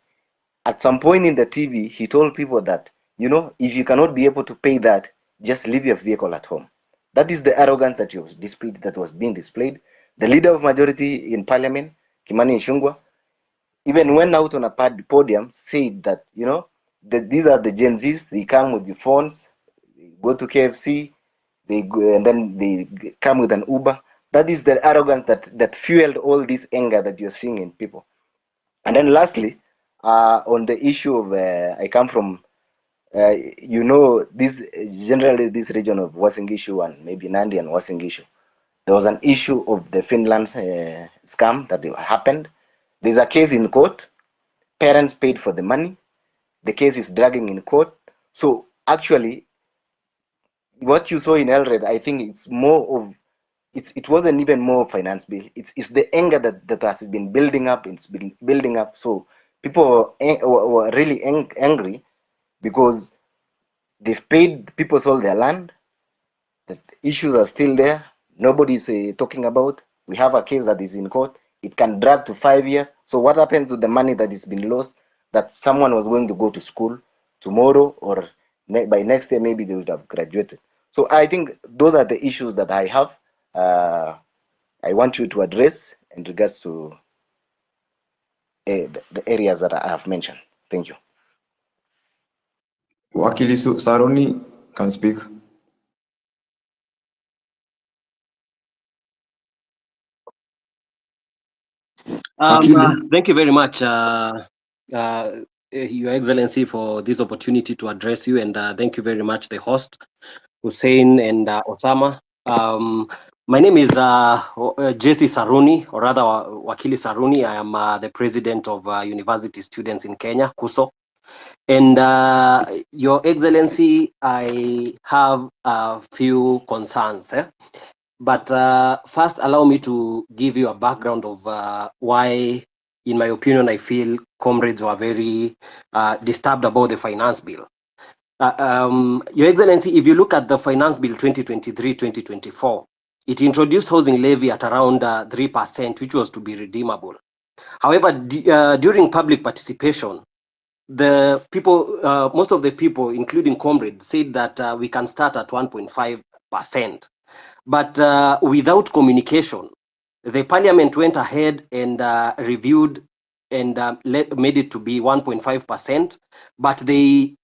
at some point in the TV, he told people that, if you cannot be able to pay that, just leave your vehicle at home. That is the arrogance that was being displayed. The leader of majority in parliament, Kimani Ichung'wah, even went out on a podium, said that, that these are the Gen Zs, they come with the phones, they go to KFC, they go, and then they come with an Uber. That is the arrogance that fueled all this anger that you're seeing in people. And then lastly, on the issue of, I come from, this generally this region of Uasin and maybe Nandi and Uasin. There was an issue of the Finland scam that happened. There's a case in court. Parents paid for the money. The case is dragging in court. So actually, what you saw in Elred, I think it's more of, it wasn't even more finance bill. It's the anger that has been building up. It's been building up. So people were really angry because they've paid, people sold their land. The issues are still there. Nobody's talking about. We have a case that is in court. It can drag to 5 years. So what happens with the money that is been lost, that someone was going to go to school tomorrow or by next year, maybe they would have graduated. So I think those are the issues that I have. I want you to address in regards to the areas that I have mentioned. Thank you. Wakili Saroni can speak. Wakili. Thank you very much, Your Excellency, for this opportunity to address you, and thank you very much, the host, Hussein and Osama. My name is Jesse Saruni, or rather Wakili Saruni. I am the president of University Students in Kenya, KUSO. And Your Excellency, I have a few concerns. But first, allow me to give you a background of why, in my opinion, I feel comrades were very disturbed about the finance bill. Your Excellency, if you look at the finance bill 2023-2024, it introduced housing levy at around 3%, which was to be redeemable. However, during public participation, the people, most of the people, including comrades, said that we can start at 1.5%. But without communication, the parliament went ahead and reviewed and made it to be 1.5%, but they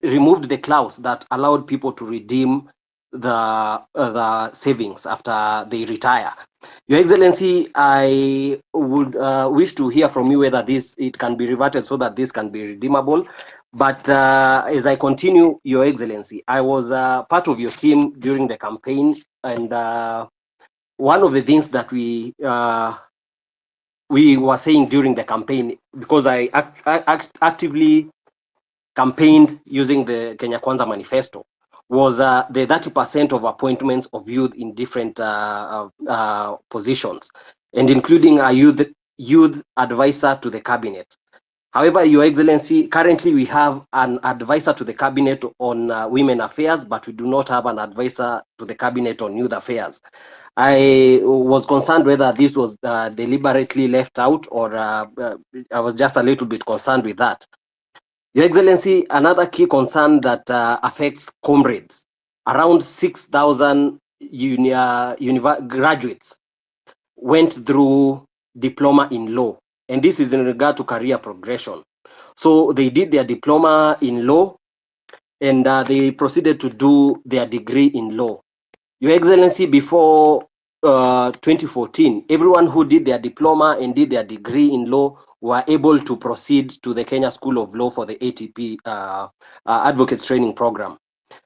removed the clause that allowed people to redeem the savings after they retire. Your Excellency, I would wish to hear from you whether it can be reverted so that this can be redeemable. But as I continue, Your Excellency, I was part of your team during the campaign, and one of the things that we were saying during the campaign, because I actively campaigned using the Kenya Kwanza manifesto, was the 30% of appointments of youth in different positions, and including a youth advisor to the cabinet. However, Your Excellency, currently we have an advisor to the cabinet on women affairs, but we do not have an advisor to the cabinet on youth affairs. I was concerned whether this was deliberately left out, or I was just a little bit concerned with that. Your Excellency, another key concern that affects comrades, around 6,000 graduates went through diploma in law, and this is in regard to career progression. So they did their diploma in law, and they proceeded to do their degree in law. Your Excellency, before 2014, everyone who did their diploma and did their degree in law were able to proceed to the Kenya School of Law for the ATP Advocates Training Program.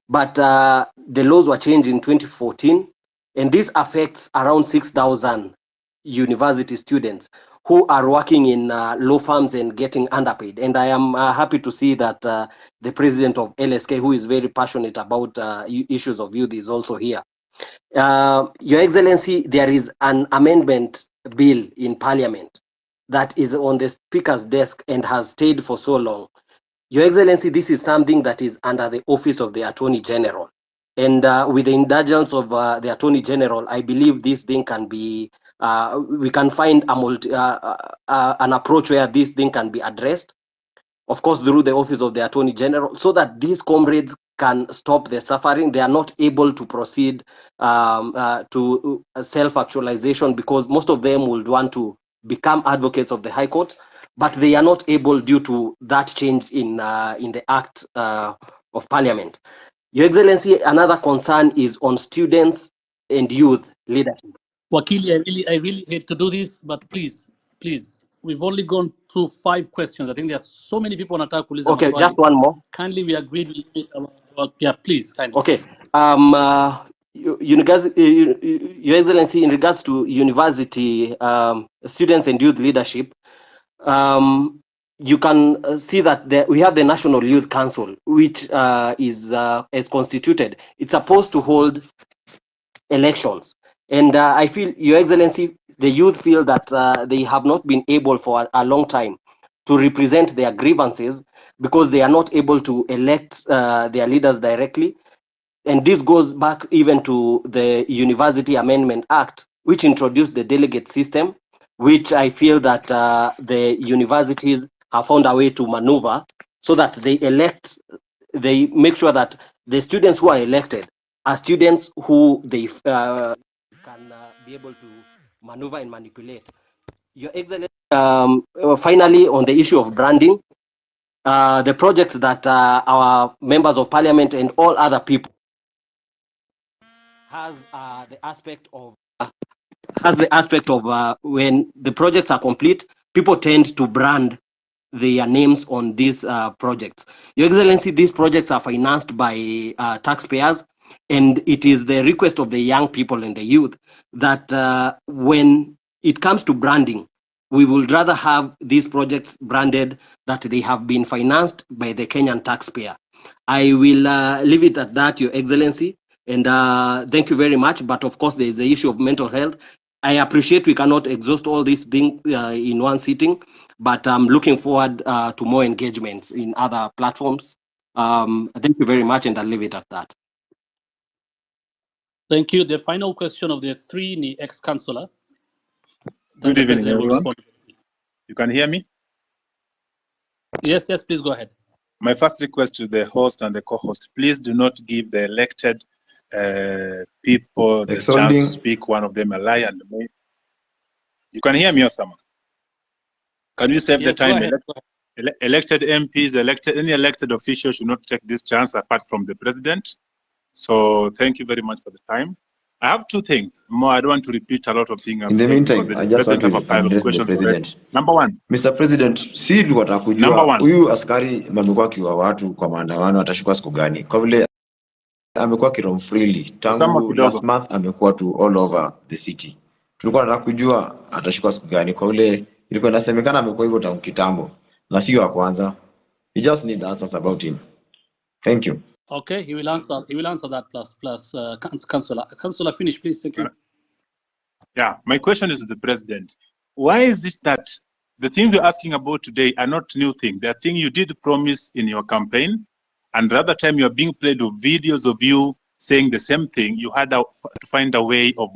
But the laws were changed in 2014, and this affects around 6,000 university students who are working in law firms and getting underpaid. And I am happy to see that the president of LSK, who is very passionate about issues of youth, is also here. Your Excellency, there is an amendment bill in Parliament that is on the Speaker's desk and has stayed for so long. Your Excellency, this is something that is under the office of the Attorney General. And with the indulgence of the Attorney General, I believe this thing can be, we can find an approach where this thing can be addressed, of course, through the office of the Attorney General, so that these comrades can stop the suffering. They are not able to proceed to self-actualization, because most of them would want to become advocates of the High Court, but they are not able due to that change in the Act of Parliament. Your Excellency, another concern is on students and youth leadership. Wakili, I really hate to do this, but please, we've only gone through 5 questions. I think there are so many people wanataka kuuliza Okay, maswali. just one more. Kindly, we agreed. Yeah, please, kindly. Okay. Your Excellency, in regards to university students and youth leadership, you can see that we have the National Youth Council, which is constituted. It's supposed to hold elections. And I feel, Your Excellency, the youth feel that they have not been able for a long time to represent their grievances, because they are not able to elect their leaders directly. And this goes back even to the University Amendment Act, which introduced the delegate system, which I feel that the universities have found a way to maneuver so that they make sure that the students who are elected are students who they can be able to maneuver and manipulate. Your Excellency, finally, on the issue of branding, the projects that our members of parliament and all other people has the aspect of when the projects are complete, people tend to brand their names on these projects. Your Excellency, these projects are financed by taxpayers, and it is the request of the young people and the youth that when it comes to branding, we would rather have these projects branded that they have been financed by the Kenyan taxpayer. I will leave it at that, Your Excellency, and thank you very much. But of course, there is the issue of mental health. I appreciate we cannot exhaust all these things in one sitting, but I'm looking forward to more engagements in other platforms. Thank you very much, and I'll leave it at that. Thank you. The final question of the three ni ex-councillor. Good evening, everyone. You can hear me? Yes, yes, please go ahead. My first request to the host and the co-host, please do not give the elected people the chance to speak, one of them a lie and me. You can hear me, Osama? Can you save the time? Elected MPs, any elected official should not take this chance apart from the president. So thank you very much for the time. I have two things more. I don't want to repeat a lot of things I'm saying. In the meantime, I just want to address the president. Number one. Mr. President, si watakujua huyu askari amekuwa kiwa watu kwa maandamano atashukua siku gani? Kwa vile amekuwa kirom freely tangu last month amekuwa tu all over the city. Tulikuwa tunataka kujua atashukua siku gani? Kwa vile ilikuwa inasemekana amekuwa hivyo tangu kitambo na sio wa kwanza. We just need answers about him. Thank you. Okay, he will answer. He will answer that. Plus, Councillor. Councillor, finish, please. Thank you. Yeah, my question is to the president. Why is it that the things you're asking about today are not new things? They are things you did promise in your campaign, and the other time you are being played with videos of you saying the same thing. You had to find a way of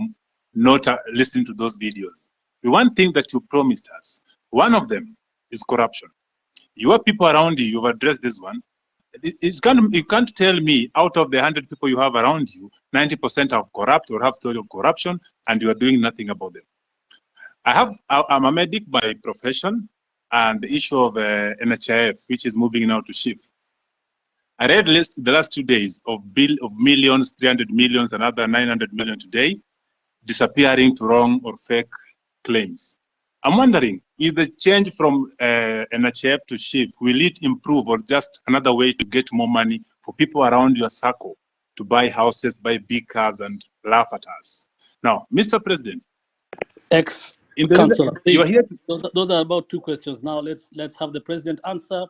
not listening to those videos. The one thing that you promised us, one of them is corruption. Your people around you, you've addressed this one. You can't tell me out of the 100 people you have around you, 90% are corrupt or have story of corruption, and you are doing nothing about them. I'm a medic by profession, and the issue of NHIF, which is moving now to shift. I read the last 2 days of millions, 300 millions, another 900 million today, disappearing to wrong or fake claims. I'm wondering, if the change from NHF to SHIF, will it improve or just another way to get more money for people around your circle to buy houses, buy big cars, and laugh at us? Now, Mr. President. Ex-councillor, please. Those are about two questions. Now, let's have the president answer.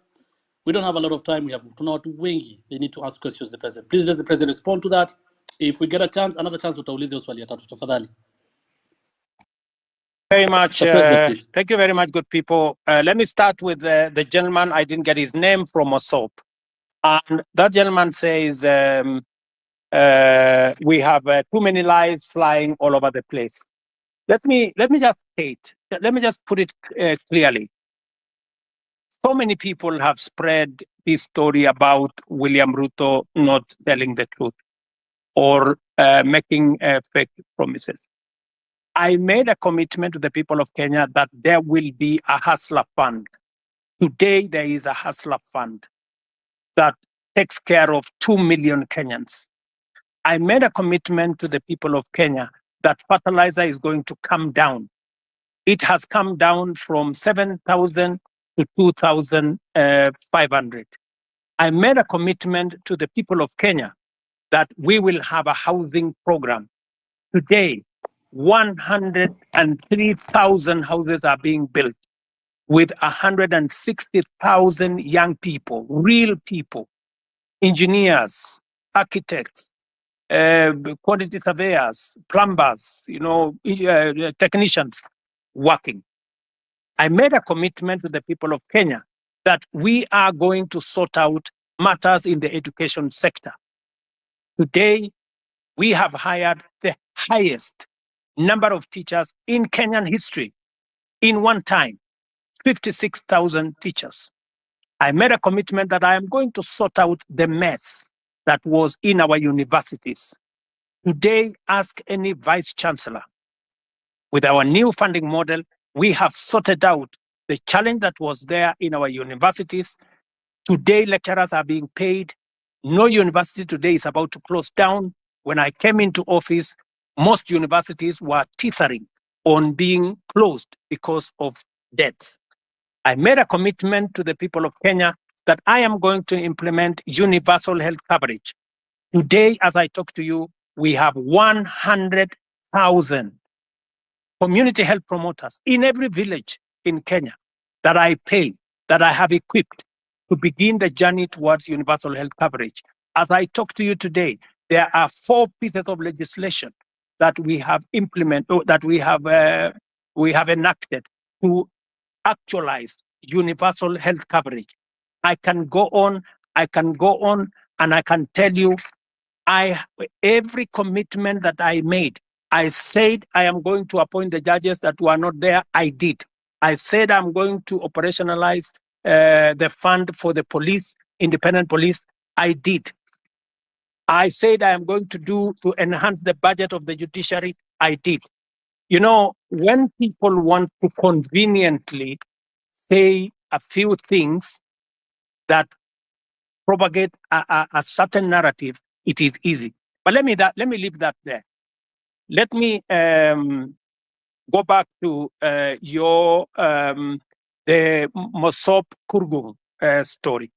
We don't have a lot of time. We have watu wengi. They need to ask questions to the president. Please let the president respond to that. If we get a chance, another chance, utauliza hiyo swali ya tatu. Tafadhali. Very much. Thank you very much, good people. Let me start with the gentleman. I didn't get his name from Osop. And that gentleman says, we have too many lies flying all over the place. Let me just state, let me just put it clearly. So many people have spread this story about William Ruto not telling the truth or making fake promises. I made a commitment to the people of Kenya that there will be a hustler fund. Today, there is a hustler fund that takes care of 2 million Kenyans. I made a commitment to the people of Kenya that fertilizer is going to come down. It has come down from 7,000 to 2,500. I made a commitment to the people of Kenya that we will have a housing program. Today, 103,000 houses are being built with 160,000 young people, real people, engineers, architects, quantity surveyors, plumbers, technicians working. I made a commitment to the people of Kenya that we are going to sort out matters in the education sector. Today, we have hired the highest number of teachers in Kenyan history in one time, 56,000 teachers. I made a commitment that I am going to sort out the mess that was in our universities. Today, ask any vice chancellor. With our new funding model, we have sorted out the challenge that was there in our universities. Today, lecturers are being paid. No university today is about to close down. When I came into office, most universities were teetering on being closed because of debts. I made a commitment to the people of Kenya that I am going to implement universal health coverage. Today, as I talk to you, we have 100,000 community health promoters in every village in Kenya that I pay, that I have equipped to begin the journey towards universal health coverage. As I talk to you today, there are 4 pieces of legislation that we have implemented, that we have enacted to actualize universal health coverage. I can go on, and I can tell you, every commitment that I made, I said I am going to appoint the judges that were not there, I did. I said I'm going to operationalize the fund for the police, independent police, I did. I said I am going to enhance the budget of the judiciary, I did. You know, when people want to conveniently say a few things that propagate a certain narrative, it is easy. But let me leave that there. Let me go back to the Mosop Kurgung story.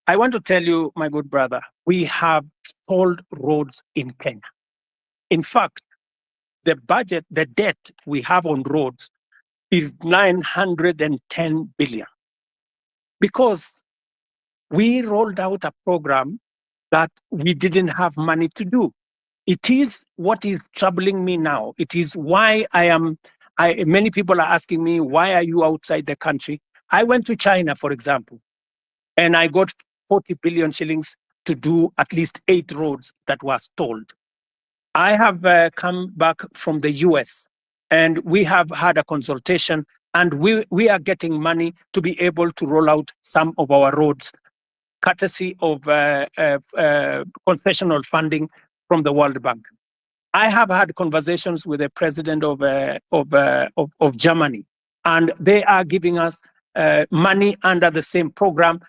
I want to tell you, my good brother, we have stalled roads in Kenya. In fact, the budget, the debt we have on roads is 910 billion. Because we rolled out a program that we didn't have money to do. It is what is troubling me now. It is why many people are asking me, why are you outside the country? I went to China, for example, and I got 40 billion shillings to do at least 8 roads that were stalled. I have come back from the US, and we have had a consultation, and we are getting money to be able to roll out some of our roads, courtesy of concessional funding from the World Bank. I have had conversations with the president of Germany, and they are giving us money under the same program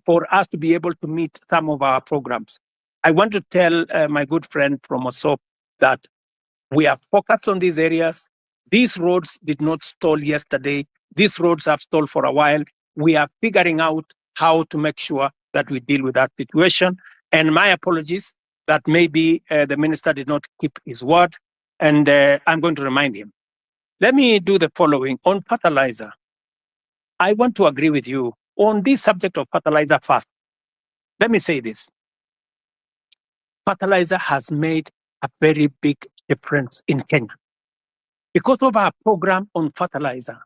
for us to be able to meet some of our programs. I want to tell my good friend from Osop that we are focused on these areas. These roads did not stall yesterday. These roads have stalled for a while. We are figuring out how to make sure that we deal with that situation. And my apologies that maybe the minister did not keep his word, and I'm going to remind him. Let me do the following. On fertilizer, I want to agree with you on this subject of fertilizer first. Let me say this. Fertilizer has made a very big difference in Kenya. Because of our program on fertilizer,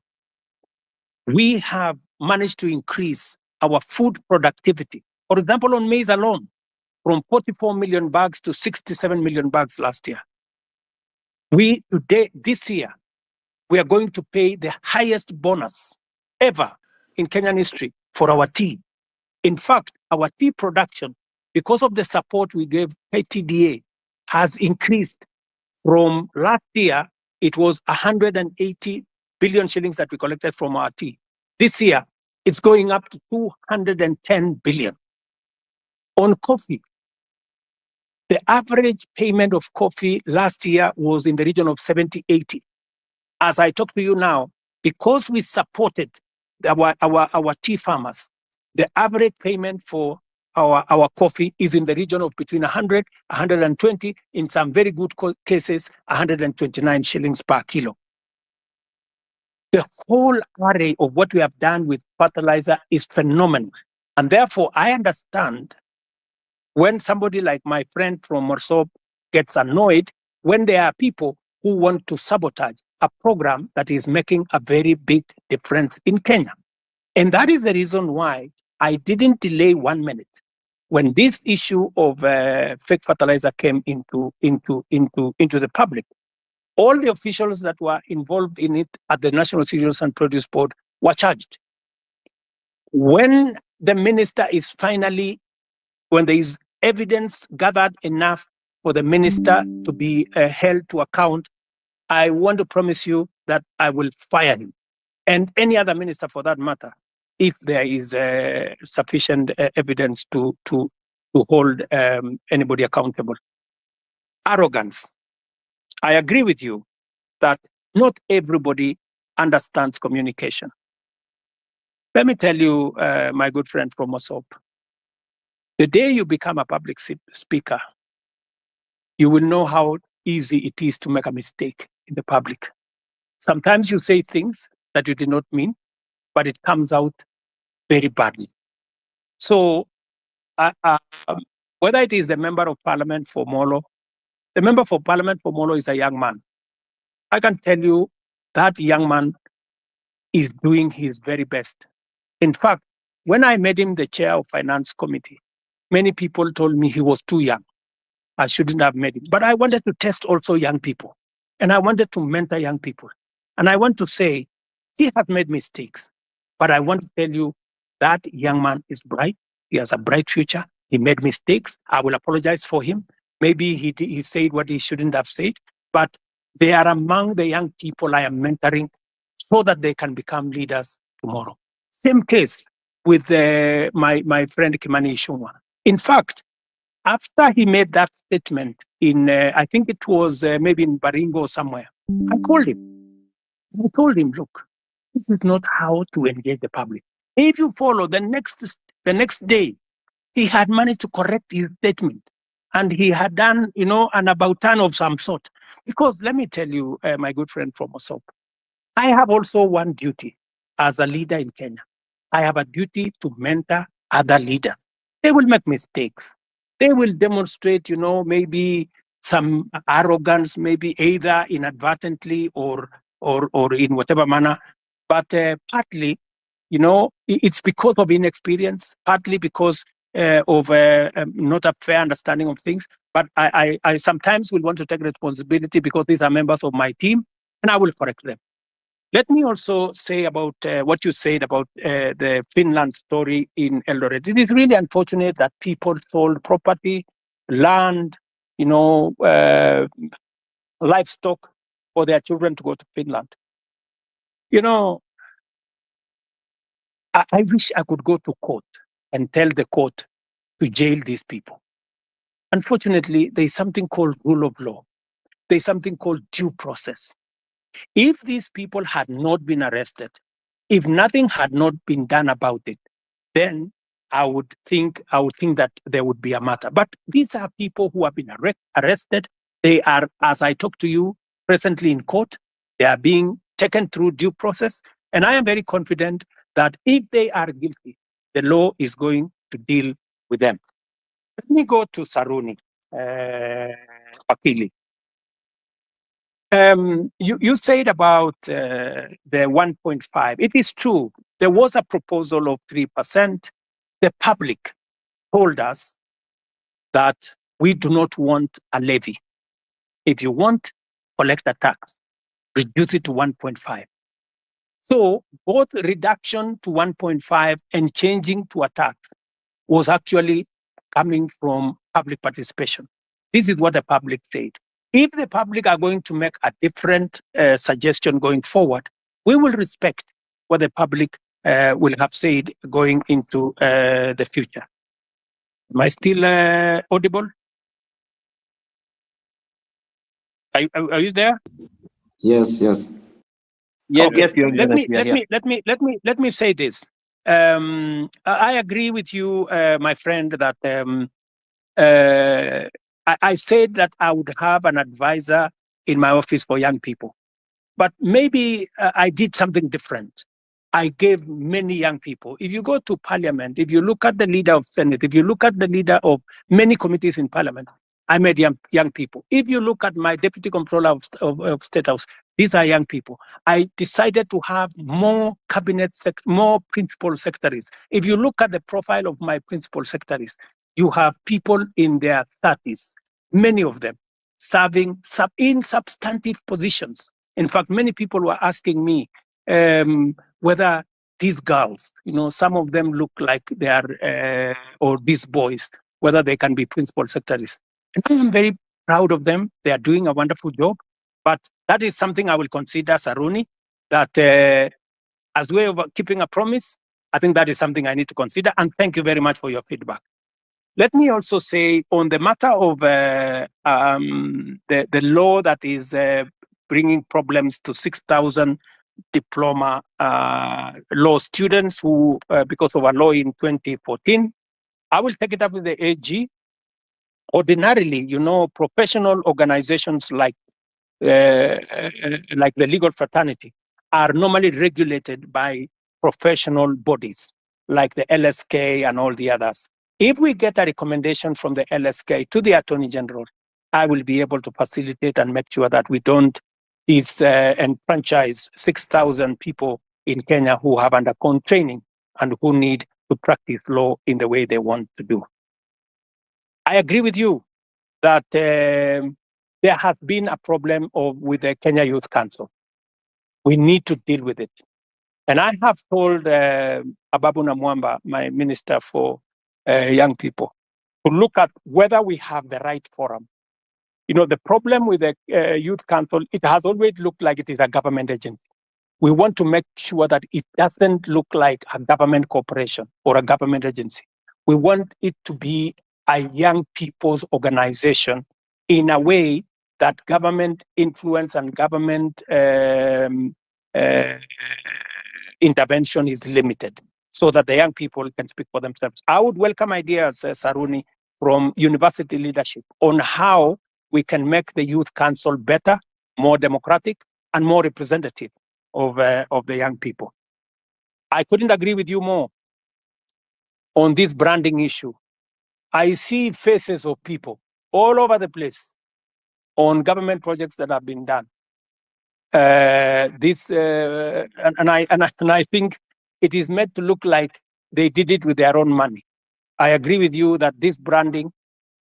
we have managed to increase our food productivity. For example, on maize alone, from 44 million bags to 67 million bags last year. This year, we are going to pay the highest bonus ever in Kenyan history for our tea. In fact, our tea production, because of the support we gave KTDA, has increased from last year. It was 180 billion shillings that we collected from our tea. This year, it's going up to 210 billion. On coffee, the average payment of coffee last year was in the region of 70-80. As I talk to you now, because we supported our tea farmers, the average payment for our coffee is in the region of between 100, 120, in some very good cases, 129 shillings per kilo. The whole array of what we have done with fertilizer is phenomenal. And therefore, I understand when somebody like my friend from Morsop gets annoyed when there are people who want to sabotage a program that is making a very big difference in Kenya. And that is the reason why I didn't delay 1 minute. When this issue of fake fertilizer came into the public, all the officials that were involved in it at the National Cereals and Produce Board were charged. When the minister is when there is evidence gathered enough for the minister to be held to account, I want to promise you that I will fire him, and any other minister for that matter, if there is sufficient evidence to hold anybody accountable. Arrogance. I agree with you that not everybody understands communication. Let me tell you, my good friend from Mosop, the day you become a public speaker, you will know how easy it is to make a mistake in the public. Sometimes you say things that you did not mean, but it comes out very badly. So whether it is the member of parliament for Molo, the member for parliament for Molo is a young man. I can tell you that young man is doing his very best. In fact, when I made him the chair of finance committee, many people told me he was too young. I shouldn't have made him. But I wanted to test also young people. And I wanted to mentor young people. And I want to say, he has made mistakes. But I want to tell you that young man is bright. He has a bright future. He made mistakes. I will apologize for him. Maybe he said what he shouldn't have said. But they are among the young people I am mentoring so that they can become leaders tomorrow. Same case with my friend Kimani Ichung'wah. In fact, after he made that statement in, I think it was maybe in Baringo or somewhere, I called him. I told him, look, this is not how to engage the public. If you follow the next day, he had managed to correct his statement. And he had done, an about turn of some sort. Because let me tell you, my good friend from Mosop, I have also one duty as a leader in Kenya. I have a duty to mentor other leaders. They will make mistakes. They will demonstrate, maybe some arrogance, maybe either inadvertently or in whatever manner. But partly, it's because of inexperience, partly because of not a fair understanding of things. But I sometimes will want to take responsibility because these are members of my team, and I will correct them. Let me also say about what you said about the Finland story in Eldoret. It is really unfortunate that people sold property, land, livestock for their children to go to Finland. I wish I could go to court and tell the court to jail these people. Unfortunately, there's something called rule of law. There's something called due process. If these people had not been arrested, if nothing had not been done about it, then I would think that there would be a matter. But these are people who have been arrested. They are, as I talk to you, presently in court. They are being taken through due process. And I am very confident that if they are guilty, the law is going to deal with them. Let me go to Saruni, Wakili. You said about the 1.5. It is true. There was a proposal of 3%. The public told us that we do not want a levy. If you want, collect a tax, reduce it to 1.5. So both reduction to 1.5 and changing to a tax was actually coming from public participation. This is what the public said. If the public are going to make a different suggestion going forward, we will respect what the public will have said going into the future. Am I still audible? Are you there? Yes, yes. Yes, Okay. yes, Let me say this. I agree with you, my friend, that I said that I would have an advisor in my office for young people. But maybe I did something different. I gave many young people. If you go to parliament, if you look at the leader of Senate, if you look at the leader of many committees in parliament, I made young people. If you look at my deputy controller of State House, these are young people. I decided to have more more principal secretaries. If you look at the profile of my principal secretaries, you have people in their 30s, many of them serving in substantive positions. In fact, many people were asking me whether these girls, some of them look like they are, or these boys, whether they can be principal secretaries. And I am very proud of them. They are doing a wonderful job. But that is something I will consider, Saruni, that as a way of keeping a promise, I think that is something I need to consider. And thank you very much for your feedback. Let me also say on the matter of the law that is bringing problems to 6,000 diploma law students who, because of a law in 2014. I will take it up with the AG. Ordinarily, you know, professional organizations like the legal fraternity are normally regulated by professional bodies like the LSK and all the others. If we get a recommendation from the LSK to the Attorney General, I will be able to facilitate and make sure that we don't enfranchise 6,000 people in Kenya who have undergone training and who need to practice law in the way they want to do. I agree with you that there has been a problem with the Kenya Youth Council. We need to deal with it. And I have told Ababu Namwamba, my minister for young people, to look at whether we have the right forum. You know, the problem with the Youth Council, it has always looked like it is a government agency. We want to make sure that it doesn't look like a government corporation or a government agency. We want it to be a young people's organization in a way that government influence and government intervention is limited, so that the young people can speak for themselves. I would welcome ideas, Saruni, from university leadership on how we can make the Youth Council better, more democratic, and more representative of the young people. I couldn't agree with you more on this branding issue. I see faces of people all over the place on government projects that have been done. I think it is made to look like they did it with their own money. I agree with you that this branding,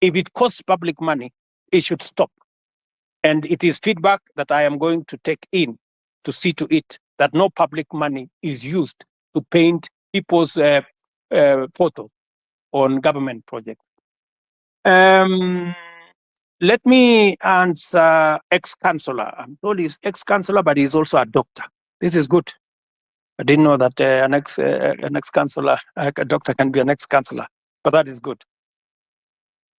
if it costs public money, it should stop. And it is feedback that I am going to take in to see to it that no public money is used to paint people's photos on government projects. Let me answer ex-councillor. I'm told he's ex-councillor, but he's also a doctor. This is good. I didn't know that an ex-councillor, a doctor can be an ex-councillor, but that is good.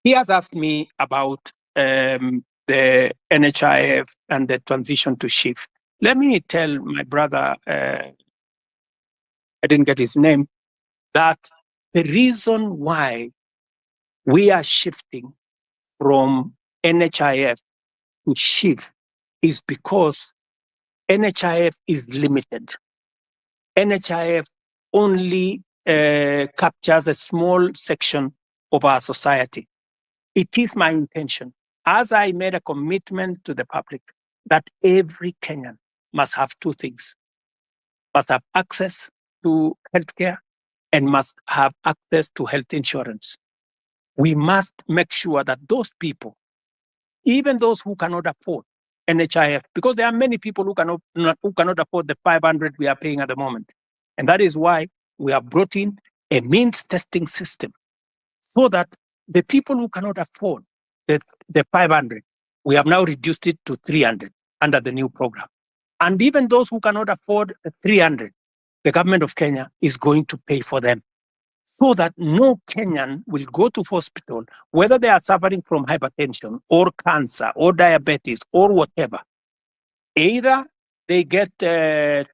He has asked me about the NHIF and the transition to SHIF. Let me tell my brother, I didn't get his name, that the reason why we are shifting from NHIF to SHIF is because NHIF is limited. NHIF only captures a small section of our society. It is my intention, as I made a commitment to the public, that every Kenyan must have two things: must have access to healthcare and must have access to health insurance. We must make sure that those people, even those who cannot afford NHIF, because there are many people who cannot afford the 500 we are paying at the moment. And that is why we have brought in a means testing system, so that the people who cannot afford the 500, we have now reduced it to 300 under the new program. And even those who cannot afford 300, the government of Kenya is going to pay for them, so that no Kenyan will go to hospital, whether they are suffering from hypertension or cancer or diabetes or whatever. Either they get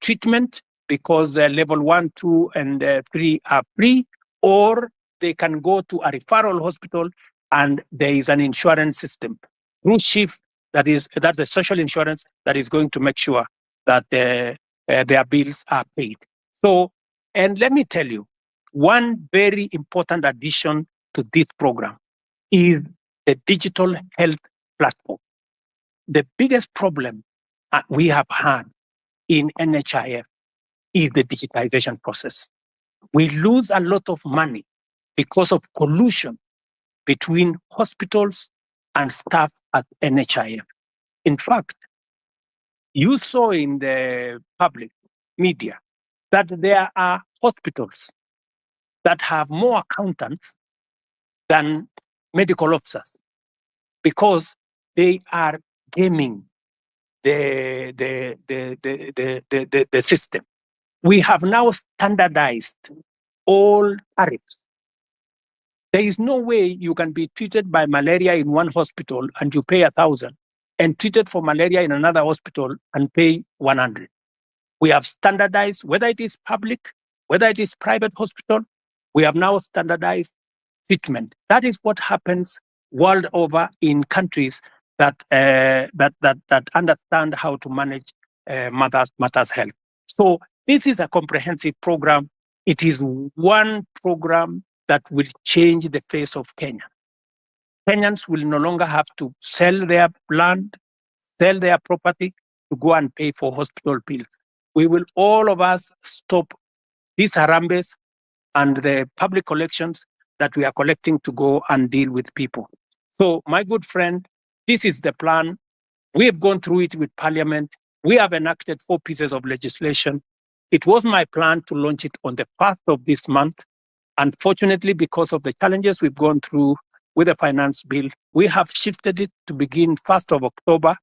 treatment because level 1, 2, and 3 are free, or they can go to a referral hospital and there is an insurance system through SHIF, that's the social insurance that is going to make sure that their bills are paid. So, and let me tell you, one very important addition to this program is the digital health platform. The biggest problem we have had in NHIF is the digitization process. We lose a lot of money because of collusion between hospitals and staff at NHIF. In fact, you saw in the public media that there are hospitals that have more accountants than medical officers, because they are gaming the system. We have now standardized all tariffs. There is no way you can be treated by malaria in one hospital and you pay 1,000, and treated for malaria in another hospital and pay 100. We have standardized, whether it is public, whether it is private hospital, we have now standardized treatment. That is what happens world over in countries that that understand how to manage matters health. So this is a comprehensive program. It is one program that will change the face of Kenya. Kenyans will no longer have to sell their land, sell their property to go and pay for hospital bills. We will, all of us, stop these harambes and the public collections that we are collecting to go and deal with people. So, my good friend, this is the plan. We have gone through it with Parliament. We have enacted 4 pieces of legislation. It was my plan to launch it on the 1st of this month. Unfortunately, because of the challenges we've gone through with the finance bill, we have shifted it to begin 1st of October,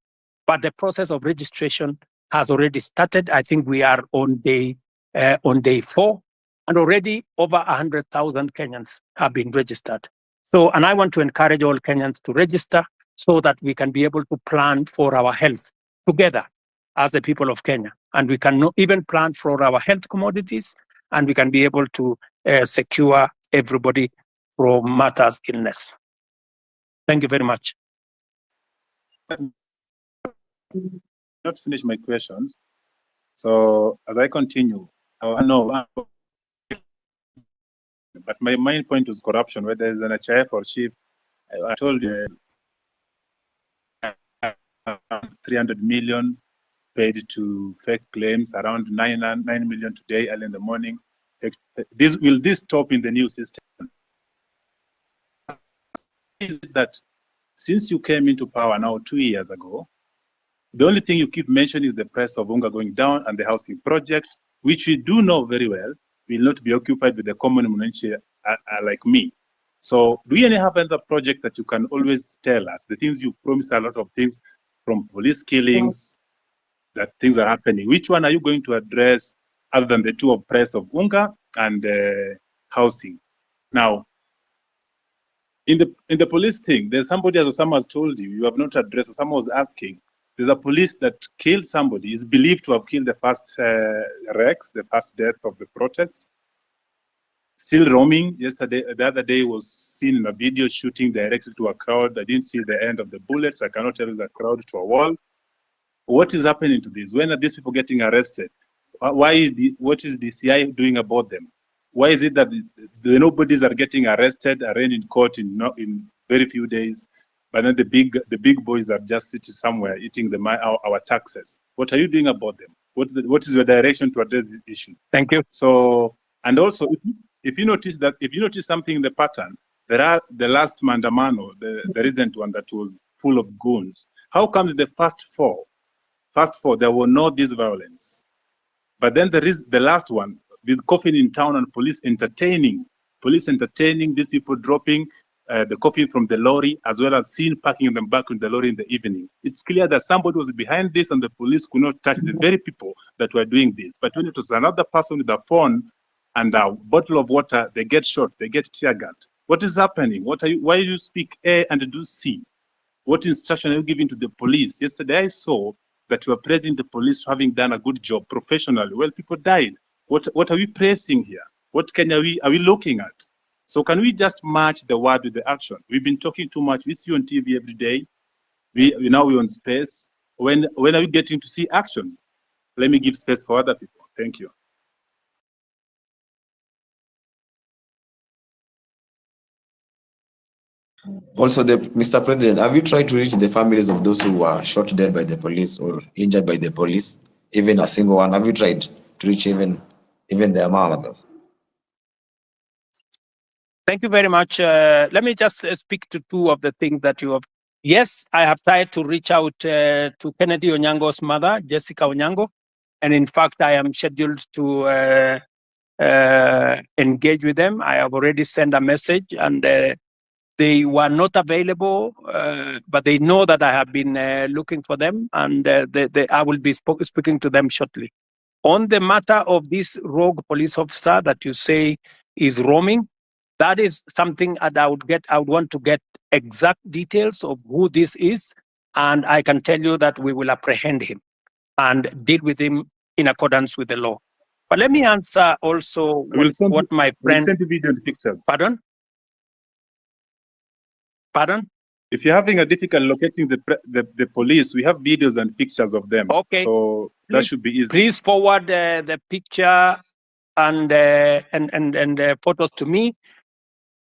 but the process of registration has already started. I think we are on day 4, and already over 100,000 Kenyans have been registered. So, and I want to encourage all Kenyans to register so that we can be able to plan for our health together as the people of Kenya. And we can even plan for our health commodities, and we can be able to secure everybody from matters illness. Thank you very much. Not finish my questions. So as I continue, I know, but my main point was corruption, whether it's an HIF or chief. I told you 300 million paid to fake claims, around 9 million today, early in the morning. Will this stop in the new system? Is that since you came into power now 2 years ago, the only thing you keep mentioning is the price of unga going down and the housing project, which we do know very well will not be occupied with the common mwananchi like me. So do you have another project that you can always tell us? The things you promise, a lot of things, from police killings, that things are happening. Which one are you going to address other than the 2 of price of unga and housing? Now, in the police thing, there's somebody, as someone has told you, you have not addressed, someone was asking, there's a police that killed somebody, is believed to have killed the first Rex, the first death of the protests. Still roaming. Yesterday, the other day, was seen in a video shooting directly to a crowd. I didn't see the end of the bullets. I cannot tell the crowd to a wall. What is happening to this? When are these people getting arrested? What is the CI doing about them? Why is it that the nobodies are getting arrested, arraigned in court in very few days, but then the big boys are just sitting somewhere eating our taxes? What are you doing about them? What is your direction to address this issue? Thank you. So, and also, if you notice something in the pattern, there are the last Mandamano, the recent one that was full of goons. How come the first four, there were no this violence? But then there is the last one with coffin in town and police entertaining these people dropping the coffin from the lorry, as well as seen packing them back in the lorry in the evening. It's clear that somebody was behind this and the police could not touch the very people that were doing this. But when it was another person with a phone and a bottle of water, they get shot, they get tear gassed. What is happening? Why do you speak A and do C? What instruction are you giving to the police? Yesterday I saw that you are praising the police for having done a good job professionally. Well, people died. What are we praising here? What Kenya are we looking at? So can we just match the word with the action? We've been talking too much. We see you on TV every day. Now we're on space. When are we getting to see action? Let me give space for other people. Thank you. Also, Mr. President, have you tried to reach the families of those who were shot dead by the police or injured by the police? Even a single one? Have you tried to reach even their mothers? Thank you very much. Let me just speak to 2 of the things that you have. Yes, I have tried to reach out to Kennedy Onyango's mother, Jessica Onyango, and in fact, I am scheduled to engage with them. I have already sent a message, and they were not available, but they know that I have been looking for them, and I will be speaking to them shortly. On the matter of this rogue police officer that you say is roaming, that is something that I would want to get exact details of who this is, and I can tell you that we will apprehend him and deal with him in accordance with the law. But let me answer also what my We'll friend. send you video and pictures. Pardon? Pardon? If you're having a difficult locating the police, we have videos and pictures of them. Okay. So that should be easy. Please forward the picture and photos to me,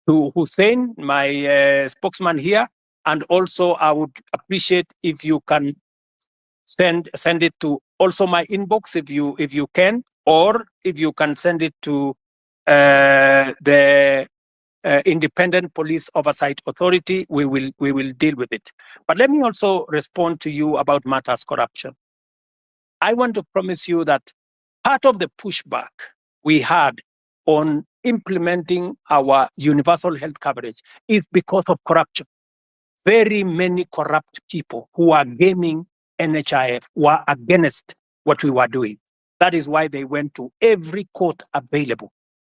to Hussein, my spokesman here, and also I would appreciate if you can send it to also my inbox if you can, or if you can send it to the Independent Police Oversight Authority. We will deal with it. But let me also respond to you about matters corruption. I want to promise you that part of the pushback we had on implementing our universal health coverage is because of corruption. Very many corrupt people who are gaming NHIF were against what we were doing. That is why they went to every court available,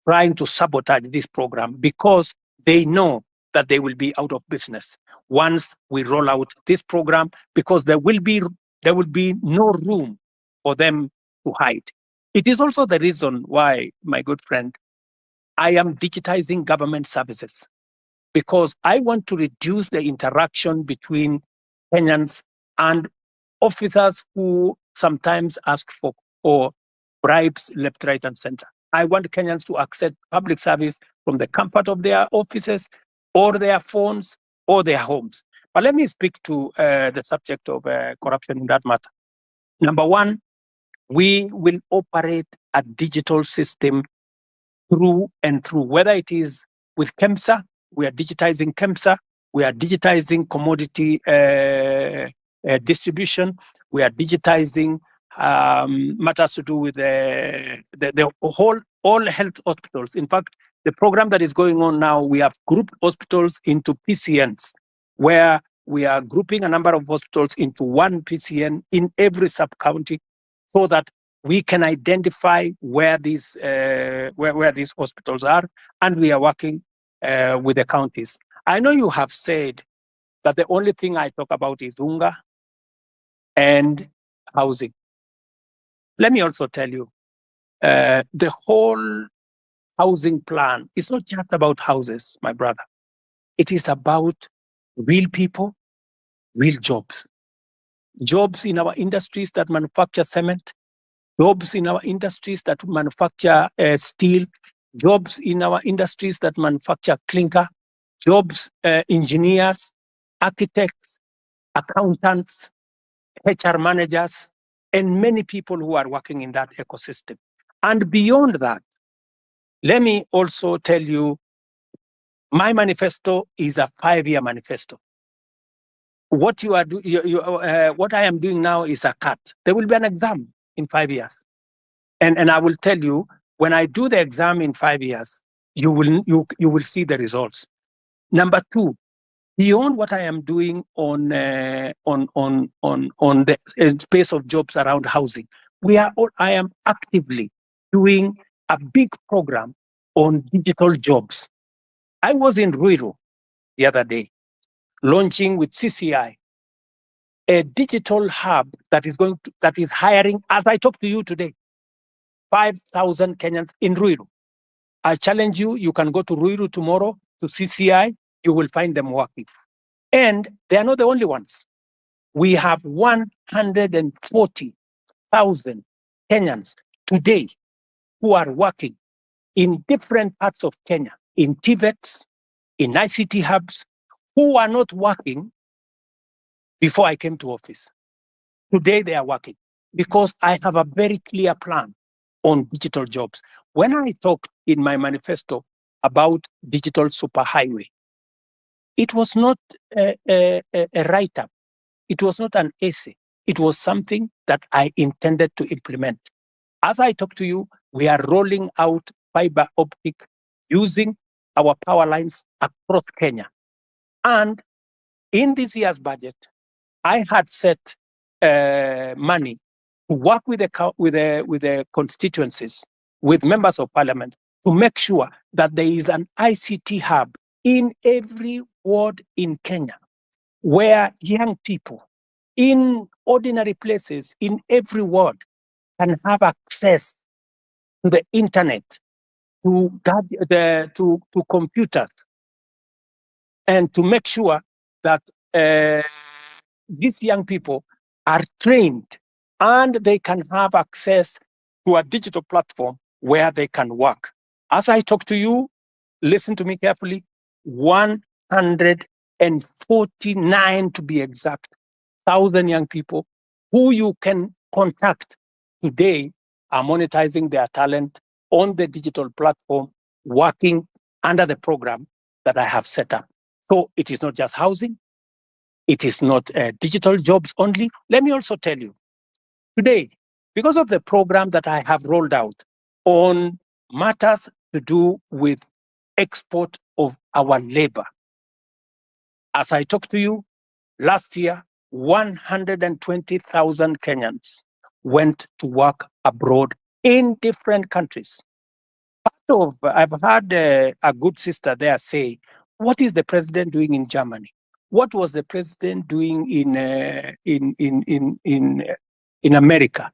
trying to sabotage this program, because they know that they will be out of business once we roll out this program, because there will be no room for them to hide. It is also the reason why, my good friend, I am digitizing government services, because I want to reduce the interaction between Kenyans and officers who sometimes ask for bribes left, right, and center. I want Kenyans to access public service from the comfort of their offices or their phones or their homes. But let me speak to the subject of corruption in that matter. Number one, we will operate a digital system through and through, whether it is with KEMSA, we are digitizing KEMSA, we are digitizing commodity distribution, we are digitizing matters to do with the all health hospitals. In fact, the program that is going on now, we have grouped hospitals into PCNs, where we are grouping a number of hospitals into one PCN in every sub-county, so that we can identify where these hospitals are, and we are working with the counties. I know you have said that the only thing I talk about is unga and housing. Let me also tell you, the whole housing plan is not just about houses, my brother. It is about real people, real jobs. Jobs in our industries that manufacture cement, jobs in our industries that manufacture steel, jobs in our industries that manufacture clinker, jobs, engineers, architects, accountants, HR managers, and many people who are working in that ecosystem. And beyond that, let me also tell you, my manifesto is a 5-year manifesto. What what I am doing now is a cut. There will be an exam in 5 years. And I will tell you, when I do the exam in 5 years, you will see the results. Number two, beyond what I am doing on the space of jobs around housing, I am actively doing a big program on digital jobs. I was in Ruto the other day, launching with CCI a digital hub that is hiring, as I talk to you today, 5,000 Kenyans in Ruiru. I challenge you, you can go to Ruiru tomorrow to CCI, you will find them working. And they are not the only ones. We have 140,000 Kenyans today who are working in different parts of Kenya, in TVETs, in ICT hubs, who are not working before I came to office. Today they are working because I have a very clear plan on digital jobs. When I talked in my manifesto about digital superhighway, it was not a write-up. It was not an essay. It was something that I intended to implement. As I talk to you, we are rolling out fiber optic using our power lines across Kenya. And in this year's budget, I had set money to work with the constituencies, with members of parliament, to make sure that there is an ICT hub in every ward in Kenya, where young people in ordinary places in every ward can have access to the internet, to computers, and to make sure that these young people are trained and they can have access to a digital platform where they can work. As I talk to you, listen to me carefully, 149 to be exact, 1,000 young people who you can contact today are monetizing their talent on the digital platform, working under the program that I have set up. So it is not just housing, it is not digital jobs only. Let me also tell you, today, because of the program that I have rolled out on matters to do with export of our labor, as I talk to you, last year, 120,000 Kenyans went to work abroad in different countries. I've had a good sister there say, what is the president doing in Germany? What was the president doing in America?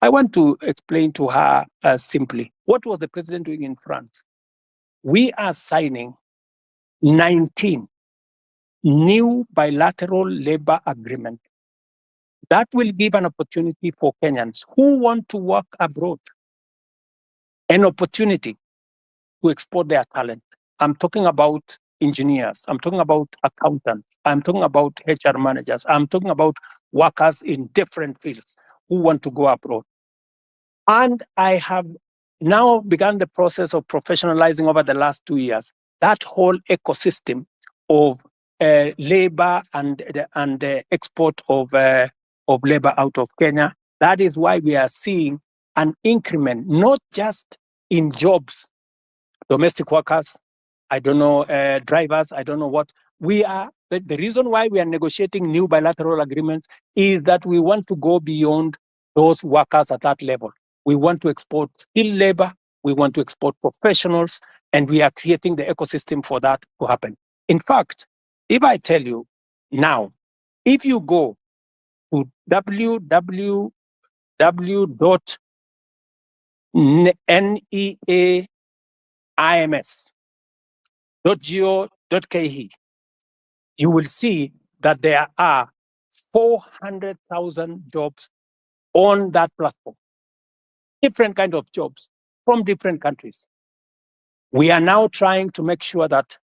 I want to explain to her simply, what was the president doing in France? We are signing 19 new bilateral labor agreements that will give an opportunity for Kenyans who want to work abroad, an opportunity to export their talent. I'm talking about engineers, I'm talking about accountants, I'm talking about HR managers, I'm talking about workers in different fields who want to go abroad. And I have now begun the process of professionalizing over the last 2 years that whole ecosystem of labor and export of labor out of Kenya. That is why we are seeing an increment, not just in jobs, domestic workers, I don't know, drivers, I don't know what. We are, the reason why we are negotiating new bilateral agreements is that we want to go beyond those workers at that level. We want to export skilled labor, we want to export professionals, and we are creating the ecosystem for that to happen. In fact, if I tell you now, if you go to www.neaims.go.ke, you will see that there are 400,000 jobs on that platform. Different kind of jobs from different countries. We are now trying to make sure that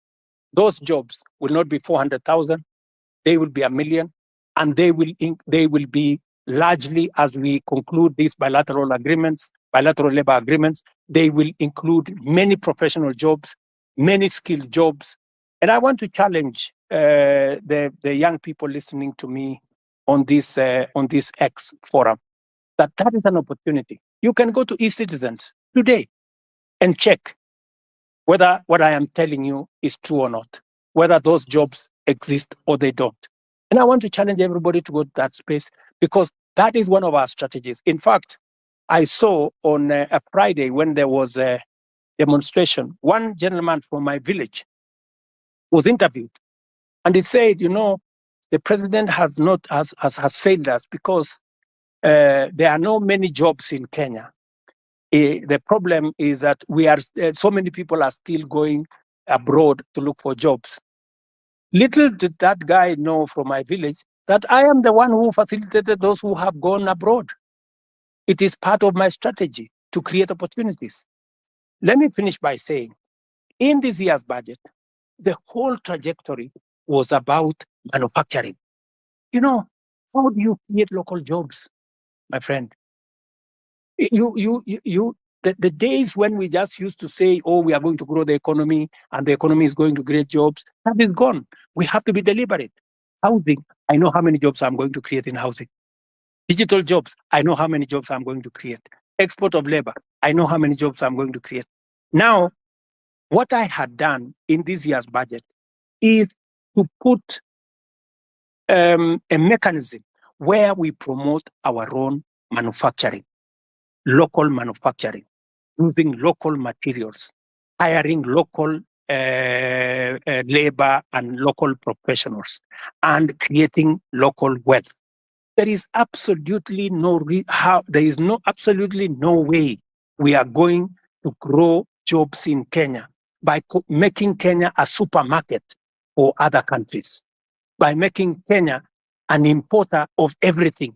those jobs will not be 400,000, they will be 1 million, and they will be largely, as we conclude these bilateral agreements, bilateral labor agreements, they will include many professional jobs, many skilled jobs. And I want to challenge the young people listening to me on this X forum, that is an opportunity. You can go to eCitizens today and check whether what I am telling you is true or not, whether those jobs exist or they don't. And I want to challenge everybody to go to that space, because that is one of our strategies. In fact, I saw on a Friday when there was a demonstration, one gentleman from my village was interviewed, and he said, the president has failed us because there are not many jobs in Kenya. The problem is that so many people are still going abroad to look for jobs. Little did that guy know from my village that I am the one who facilitated those who have gone abroad. It is part of my strategy to create opportunities. Let me finish by saying, in this year's budget, the whole trajectory was about manufacturing. How do you create local jobs, my friend? The days when we just used to say, oh, we are going to grow the economy and the economy is going to create jobs, that is gone. We have to be deliberate. Housing, I know how many jobs I'm going to create in housing. Digital jobs, I know how many jobs I'm going to create. Export of labor, I know how many jobs I'm going to create. Now, what I had done in this year's budget is to put a mechanism where we promote our own manufacturing, local manufacturing, using local materials, hiring local labor and local professionals, and creating local wealth. there is absolutely absolutely no way we are going to grow jobs in Kenya by making Kenya a supermarket for other countries, by making Kenya an importer of everything.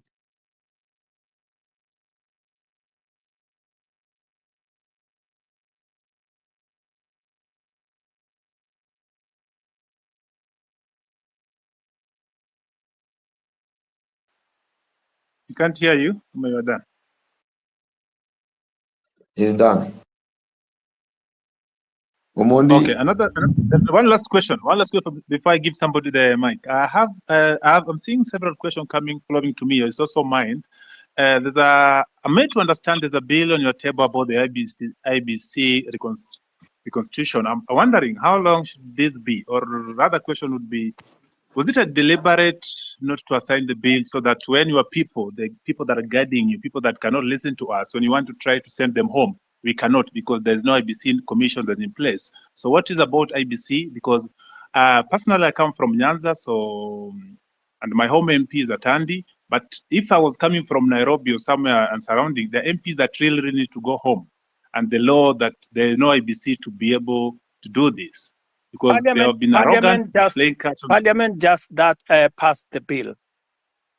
We can't hear you. You are done. He's done. Omondi. Okay, one last question. One last question before I give somebody the mic. I'm seeing several questions flowing to me. It's also mine. I'm made to understand there's a bill on your table about the IBC reconstitution. I'm wondering how long should this be, or rather, question would be, was it a deliberate not to assign the bill so that when your people, the people that are guiding you, people that cannot listen to us, when you want to try to send them home, we cannot because there's no IBC commission that's in place. So what is about IBC? Because personally, I come from Nyanza, and my home MP is at Tandi. But if I was coming from Nairobi or somewhere and surrounding, the MPs that really need to go home, and the law that there is no IBC to be able to do this. Because they have been arrogant, playing catch. Parliament just passed the bill.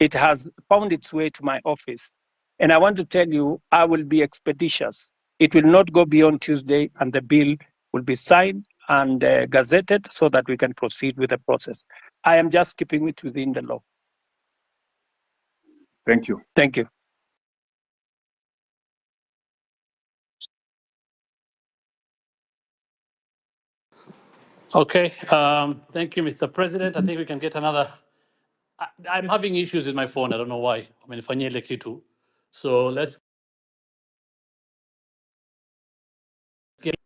It has found its way to my office. And I want to tell you, I will be expeditious. It will not go beyond Tuesday, and the bill will be signed and gazetted so that we can proceed with the process. I am just keeping it within the law. Thank you. Thank you. Okay, thank you, Mr. President. I think we can get another. I'm having issues with my phone. I don't know why. Amenifanyia ile kitu. So let's get.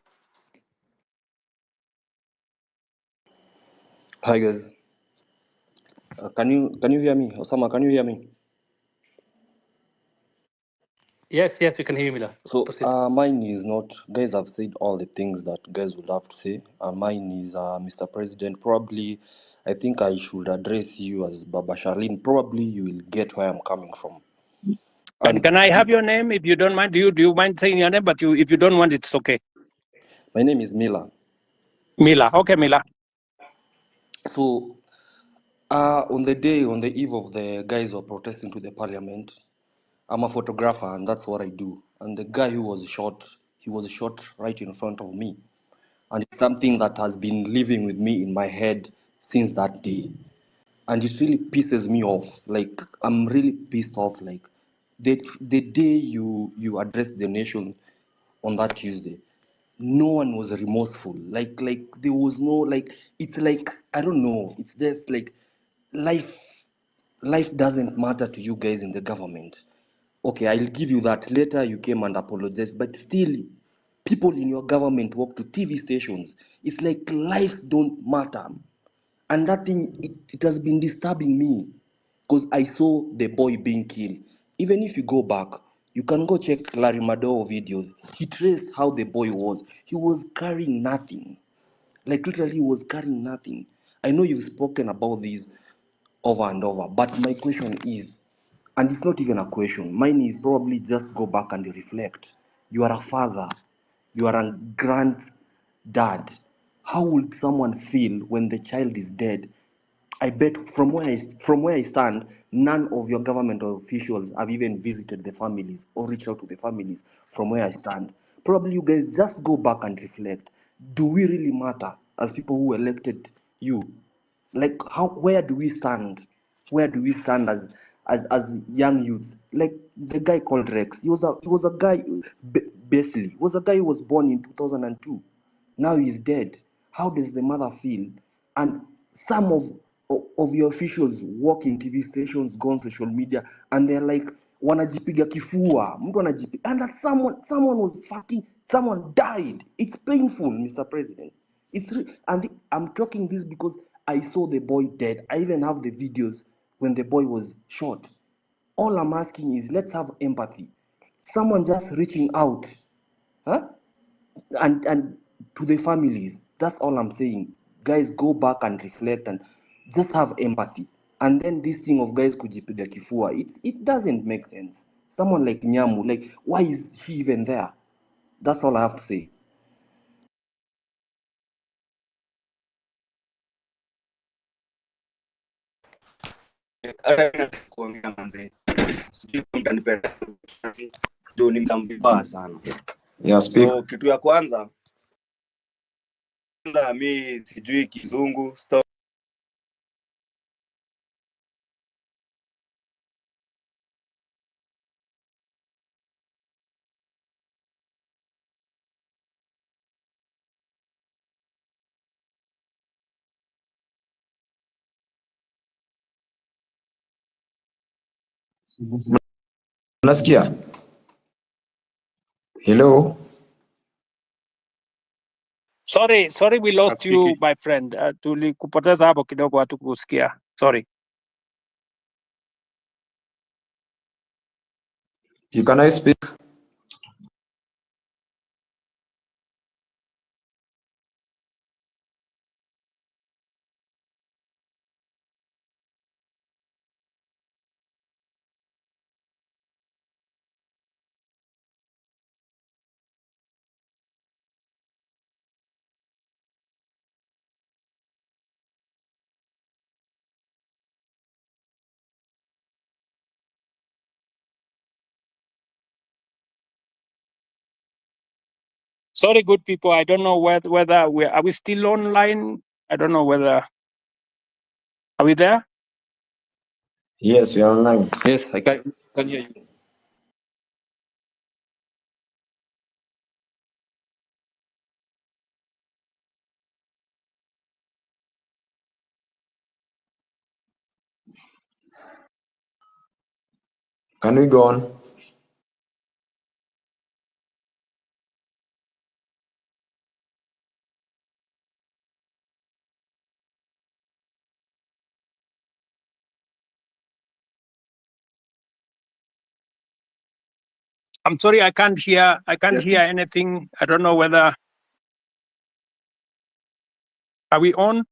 Hi guys, can you hear me? Osama, can you hear me? Yes, we can hear you, Mila. So Proceed. mine is not. Guys have said all the things that guys would have to say. Mine is Mr. President. Probably, I think I should address you as Baba Charlene. Probably you will get where I'm coming from. And can I have your name if you don't mind? Do you mind saying your name? But if you don't want, it's okay. My name is Mila. Mila. Okay, Mila. So on the eve of the guys who are protesting to the parliament, I'm a photographer and that's what I do. And the guy who was shot, he was shot right in front of me. And it's something that has been living with me in my head since that day. And it really pisses me off. Like, I'm really pissed off. Like, the day you address the nation on that Tuesday, no one was remorseful. Like there was no, like, it's like, I don't know. It's just like life doesn't matter to you guys in the government. Okay, I'll give you that. Later you came and apologized, but still, people in your government walk to TV stations. It's like life don't matter. And that thing, it has been disturbing me because I saw the boy being killed. Even if you go back, you can go check Larry Madowo videos. He traced how the boy was. He was carrying nothing. Like literally, he was carrying nothing. I know you've spoken about this over and over, but my question is, and it's not even a question, mine is probably just go back and reflect. You are a father, you are a granddad. How would someone feel when the child is dead? I bet from where I stand, none of your government officials have even visited the families or reached out to the families from where I stand. Probably you guys just go back and reflect. Do we really matter as people who elected you? Like where do we stand? Where do we stand as young youths? Like the guy called Rex, he was a guy, basically, was a guy who was born in 2002. Now he's dead. How does the mother feel? And some of your officials work in TV stations, go on social media, and they're like, wanajipiga kifua, mtu anajipiga, and that someone was fucking, someone died. It's painful, Mr. President. And I'm talking this because I saw the boy dead. I even have the videos when the boy was shot. All I'm asking is, let's have empathy. Someone just reaching out, huh? And to the families. That's all I'm saying. Guys, go back and reflect and just have empathy. and then this thing of guys kujipiga kifua, it doesn't make sense. Someone like Nyamu, like, why is he even there? That's all I have to say. Kuongea manze. Sijui kama mtanipenda kiasi. Juu ni mtu vibaya sana. Yeah, speak. So kitu ya kwanza mi sijui kizungu stop. Unasikia? Hello? Sorry, we lost you, Speaking. my friend. Tulikupoteza hapo kidogo, hatukusikia. Sorry. You can I speak? Sorry, good people. I don't know whether are we still online? I don't know whether are we there? Yes, we are online. Yes, I can hear you. Can we go on? I'm sorry, I can't hear anything. I don't know whether are we on?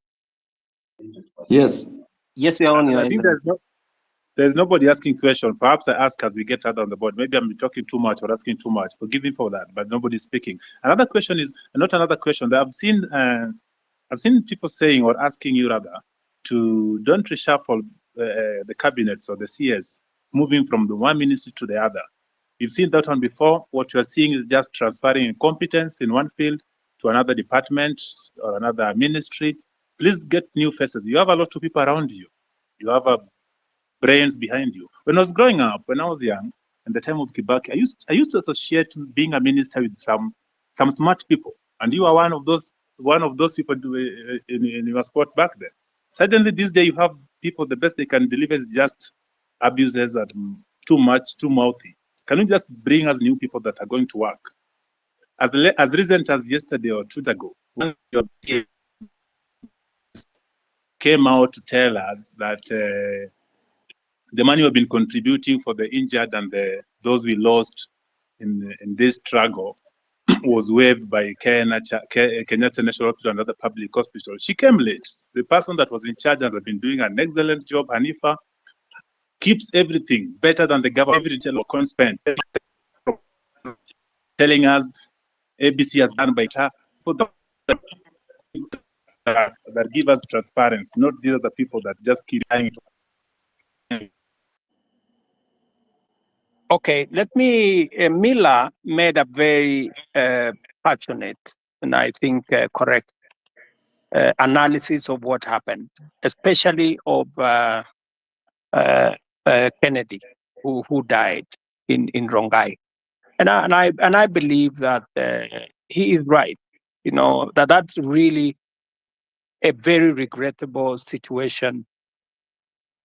Yes. Yes, we are on I your think end. there's nobody asking question. Perhaps I ask as we get out on the board. Maybe I'm talking too much or asking too much. Forgive me for that, but nobody's speaking. Another question is not another question that I've seen people saying or asking you rather to don't reshuffle the cabinets or the CS, moving from the one ministry to the other. You've seen that one before. What you are seeing is just transferring competence in one field to another department or another ministry. Please get new faces. You have a lot of people around you. You have a brains behind you. When I was growing up, when I was young, in the time of Kibaki, I used to associate being a minister with some smart people, and you are one of those people in your sport back then. Suddenly, this day, you have people. The best they can deliver is just abuses and too much, too mouthy. Can you just bring us new people that are going to work? As recent as yesterday or 2 days ago, one of your peers came out to tell us that the money we've been contributing for the injured and those we lost in this struggle was waived by Kenyatta National Hospital and other public hospitals. She came late. The person that was in charge has been doing an excellent job. Hanifa keeps everything better than the government. Every detail of spent, telling us ABC has done by her. That give us transparency, not these are the people that just keep saying. Okay, let me. Mila made a very passionate and I think correct analysis of what happened, especially of Kennedy, who died in Rongai, and I believe that he is right. You know that's really a very regrettable situation,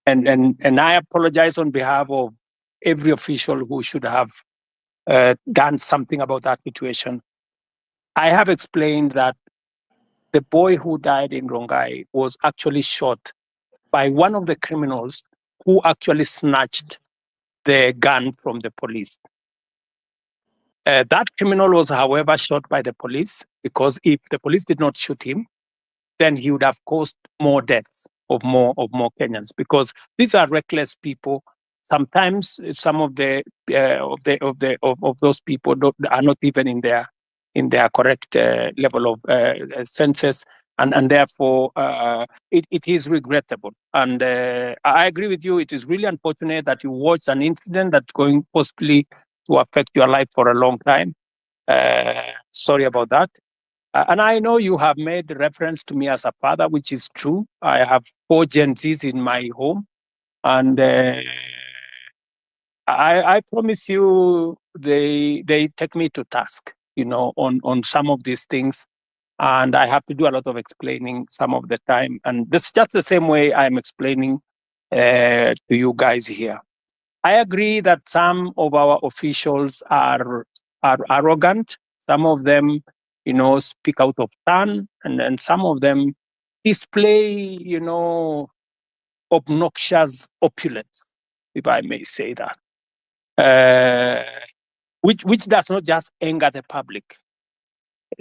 and I apologize on behalf of every official who should have done something about that situation. I have explained that the boy who died in Rongai was actually shot by one of the criminals who actually snatched the gun from the police. That criminal was, however, shot by the police because if the police did not shoot him, then he would have caused more deaths more Kenyans, because these are reckless people. Sometimes some of those people are not even in their correct level of senses, and therefore it is regrettable. And I agree with you. It is really unfortunate that you watched an incident that's going possibly to affect your life for a long time. Sorry about that. And I know you have made reference to me as a father, which is true. I have 4 Gen Zs in my home, and I promise you, they take me to task, on some of these things, and I have to do a lot of explaining some of the time. And this is just the same way I'm explaining to you guys here. I agree that some of our officials are arrogant. Some of them, speak out of turn, and some of them display, obnoxious opulence, if I may say that, which does not just anger the public.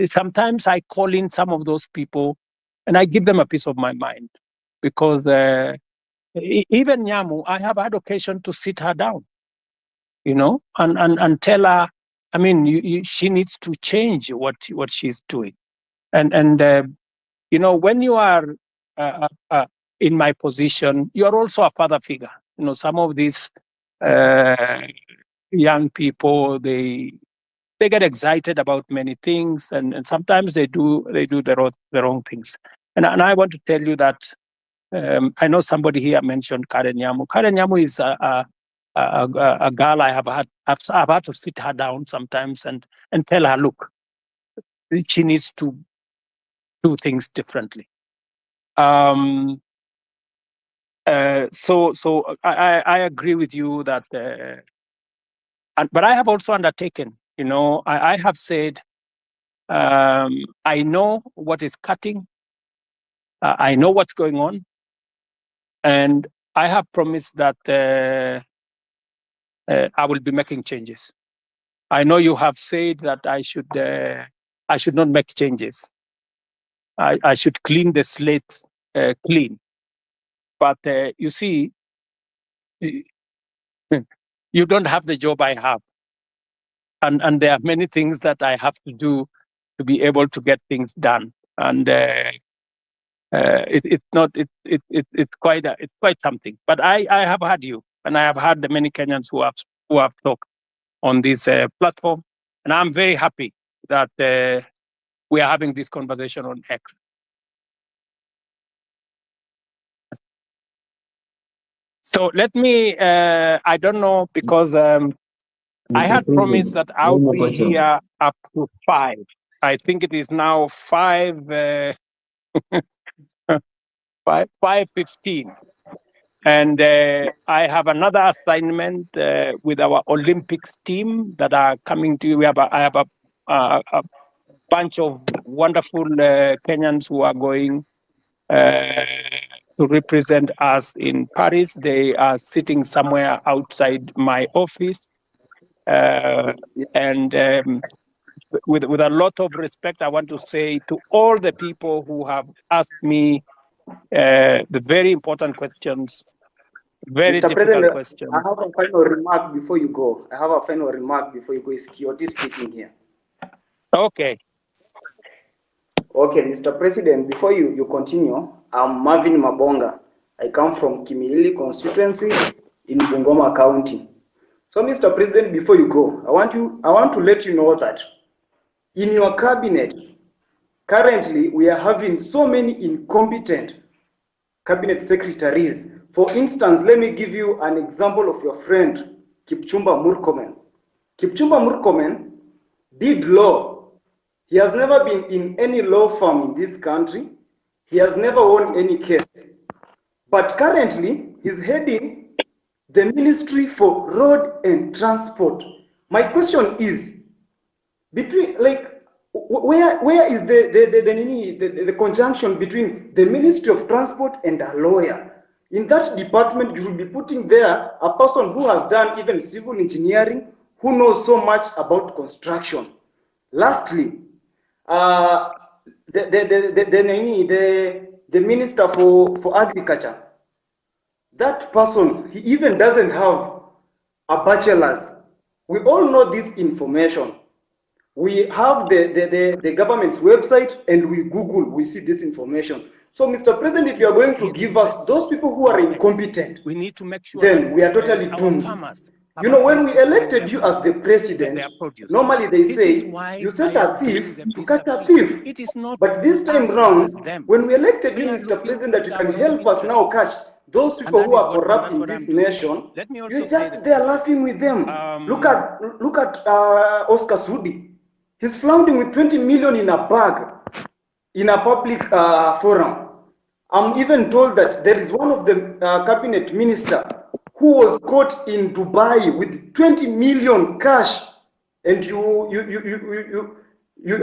Sometimes I call in some of those people and I give them a piece of my mind, because even Nyamu, I have had occasion to sit her down, and tell her, I mean, she needs to change what she's doing. And when you are in my position, you are also a father figure. Some of these young people, they get excited about many things, and sometimes they do the wrong things. And I want to tell you that I know somebody here mentioned Karen Nyamu. Karen Nyamu is a girl I've had to sit her down sometimes and tell her, look, she needs to do things differently. So I agree with you that, but I have also undertaken, I have said, I know what is cutting, I know what's going on, and I have promised that I will be making changes. I know you have said that I should not make changes. I should clean the slate clean. But you see, you don't have the job I have, and there are many things that I have to do to be able to get things done. And it's quite something. But I have had you, and I have had the many Kenyans who have talked on this platform, and I'm very happy that we are having this conversation on X. So let me, I don't know, because I had promised that I would be here up to 5. I think it is now 5:15. And I have another assignment with our Olympics team that are coming to. I have a bunch of wonderful Kenyans who are going to represent us in Paris. They are sitting somewhere outside my office. And with a lot of respect, I want to say to all the people who have asked me the very important questions, very Mr. difficult President, questions. I have a final remark before you go. It's Kioti speaking here. Okay. Okay, Mr. President, before you continue, I'm Marvin Mabonga. I come from Kimilili constituency in Bungoma County. So, Mr. President, before you go, I want to let you know that in your cabinet, currently we are having so many incompetent cabinet secretaries. For instance, let me give you an example of your friend, Kipchumba Murkomen. Kipchumba Murkomen did law. He has never been in any law firm in this country. He has never won any case. But currently, he's heading the Ministry for Road and Transport. My question is, between, like, where is the conjunction between the Ministry of Transport and a lawyer? In that department, you should be putting there a person who has done even civil engineering, who knows so much about construction. Lastly, the the Minister for Agriculture. That person, he even doesn't have a bachelor's. We all know this information. We have the government's website and we Google, we see this information. So, Mr. President, if you are going to give us those people who are incompetent, we need to make sure then that we are totally our doomed. farmers You know, when we elected you as the president, their produce. normally they This is say why you set I a bring thief them to this catch a appeal. thief. It is not But this time us round, versus them. when we elected you, We are Mr. looking President, that you at can our own help us now catch those And people that who is are what, corrupt that's in what this I'm doing. nation, Let me also you're say just there laughing with them. Look at Oscar Sudi. He's flaunting with 20 million in a bag in a public forum. I'm even told that there is one of the cabinet minister who was caught in Dubai with 20 million cash, and you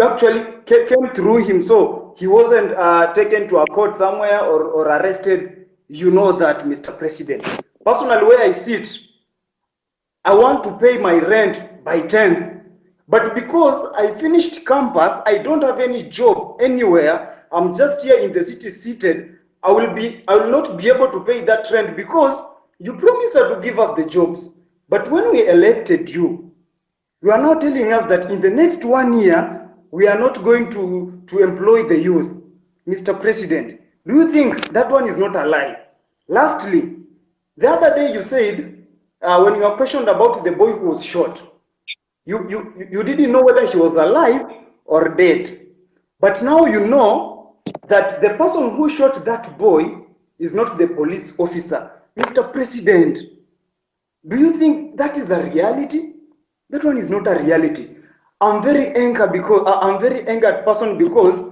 actually came through him, so he wasn't taken to a court somewhere or arrested. You know that, Mr. President. Personally, where I sit, I want to pay my rent by 10th. But because I finished campus, I don't have any job anywhere. I'm just here in the city seated. I will not be able to pay that rent because you promised to give us the jobs. But when we elected you, you are now telling us that in the next 1 year, we are not going to employ the youth. Mr. President, do you think that one is not a lie? Lastly, the other day you said, when you were questioned about the boy who was shot, you didn't know whether he was alive or dead. But now you know that the person who shot that boy is not the police officer. Mr. President, do you think that is a reality? That one is not a reality. I'm very angered person because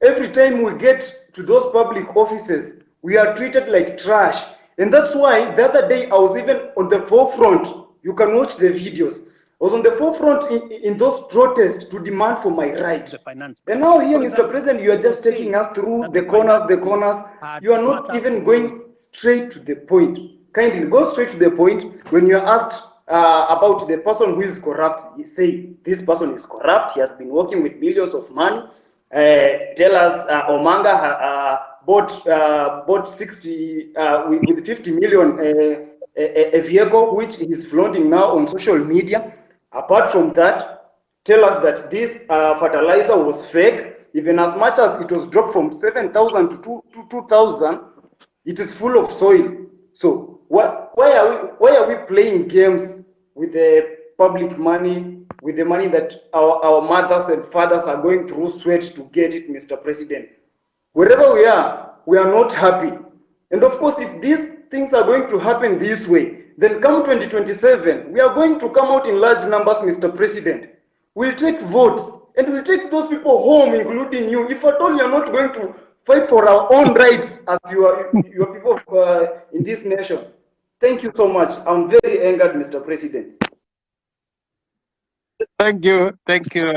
every time we get to those public offices, we are treated like trash. And that's why the other day I was even on the forefront. You can watch the videos. I was on the forefront in those protests to demand for my right. And now here, Mr. President, you are just taking us through the corners. You are not even going straight to the point. Kindly go straight to the point. When you are asked about the person who is corrupt, you say, this person is corrupt, he has been working with millions of money. Tell us Omanga bought 60 with 50 million a vehicle which is flaunting now on social media. Apart from that, tell us that this fertilizer was fake, even as much as it was dropped from 7,000 to 2,000, it is full of soil. So why are we playing games with the public money, with the money that our mothers and fathers are going through sweat to get it, Mr. President? Wherever we are not happy. And of course, if these things are going to happen this way, then come 2027, we are going to come out in large numbers, Mr. President. We'll take votes and we'll take those people home, including you. If at all you are not going to fight for our own rights as your people in this nation. Thank you so much. I'm very angered, Mr. President. Thank you. Thank you.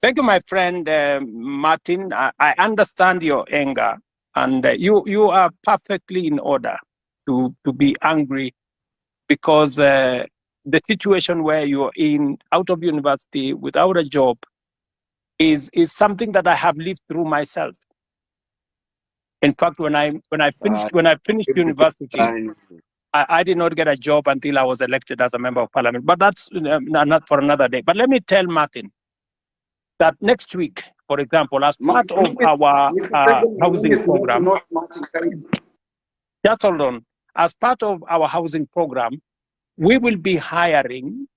Thank you, my friend Martin. I understand your anger, and you are perfectly in order to be angry because the situation where you're in out of university without a job is something that I have lived through myself. In fact, when I finished university, I did not get a job until I was elected as a member of parliament. But that's not for another day. But let me tell Martin that next week, for example, as part of our housing program, just hold on. As part of our housing program, we will be hiring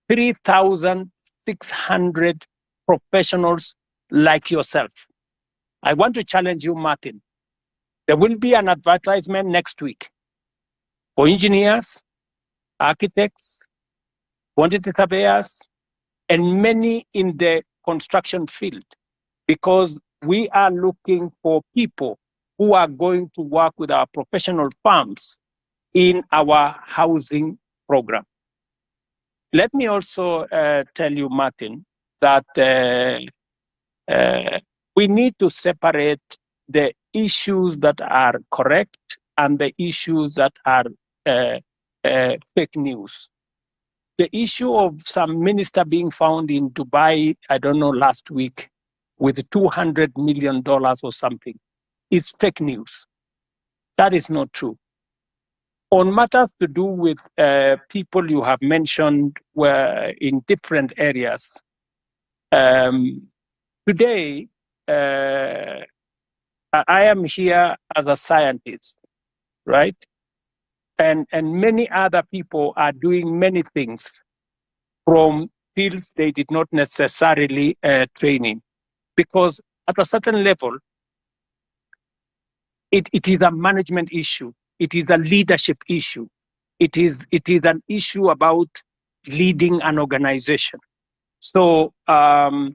3,600 professionals like yourself. I want to challenge you, Martin. There will be an advertisement next week for engineers, architects, quantity surveyors, and many in the construction field, because we are looking for people who are going to work with our professional firms in our housing program. Let me also tell you, Martin, that we need to separate the issues that are correct and the issues that are fake news. The issue of some minister being found in Dubai, I don't know, last week, with $200 million or something. is fake news. That is not true. On matters to do with people you have mentioned were in different areas, today I am here as a scientist, right? And many other people are doing many things from fields they did not necessarily train in, because at a certain level, it is a management issue. It is a leadership issue. It is an issue about leading an organization. So I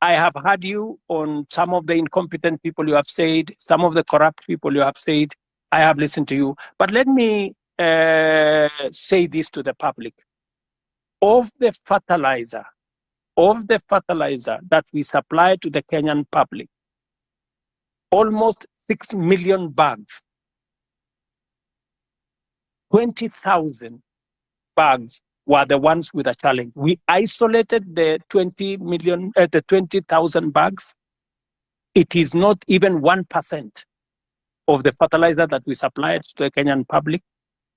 have heard you on some of the incompetent people you have said, some of the corrupt people you have said. I have listened to you. But let me say this to the public. Of the fertilizer that we supply to the Kenyan public, almost 6 million bags, 20,000 bags were the ones with a challenge. We isolated the 20,000 bags. It is not even 1% of the fertilizer that we supplied to the Kenyan public.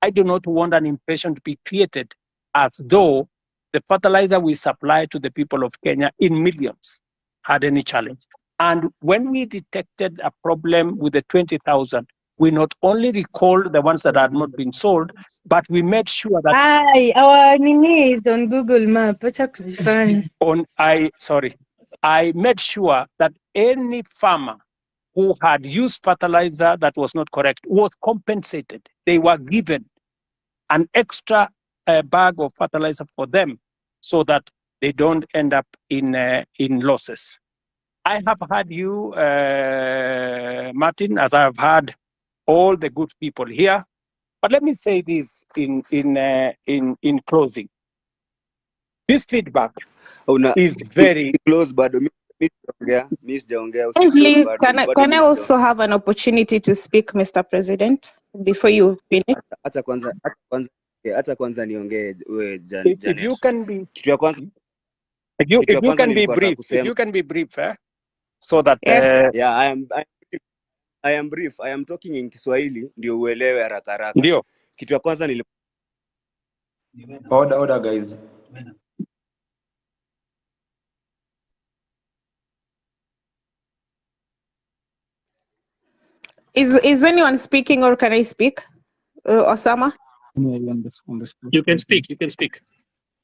I do not want an impression to be created as though the fertilizer we supply to the people of Kenya in millions had any challenge. And when we detected a problem with the 20,000, we not only recalled the ones that had not been sold, but we made sure that our Nini is on Google Map. Acha kujifanya. I made sure that any farmer who had used fertilizer that was not correct was compensated. They were given an extra bag of fertilizer for them so that they don't end up in losses. I have heard you, Martin, as I have heard all the good people here. But let me say this in closing. This feedback is very close, bado mi sijaongea, Please, bado can I mi also sijaongea. have an opportunity to speak, Mr. President, before you finish? Acha kwanza niongee we if you Janet. can be Kitu ya kwanza if you can be nilikuwa nataka brief, kusema. so that Yes. Yeah, I am brief. I am talking in Kiswahili ndio uelewe haraka haraka. ndio. Kitu ya kwanza Order, guys. Is anyone speaking, or can I speak? Osama? You can speak.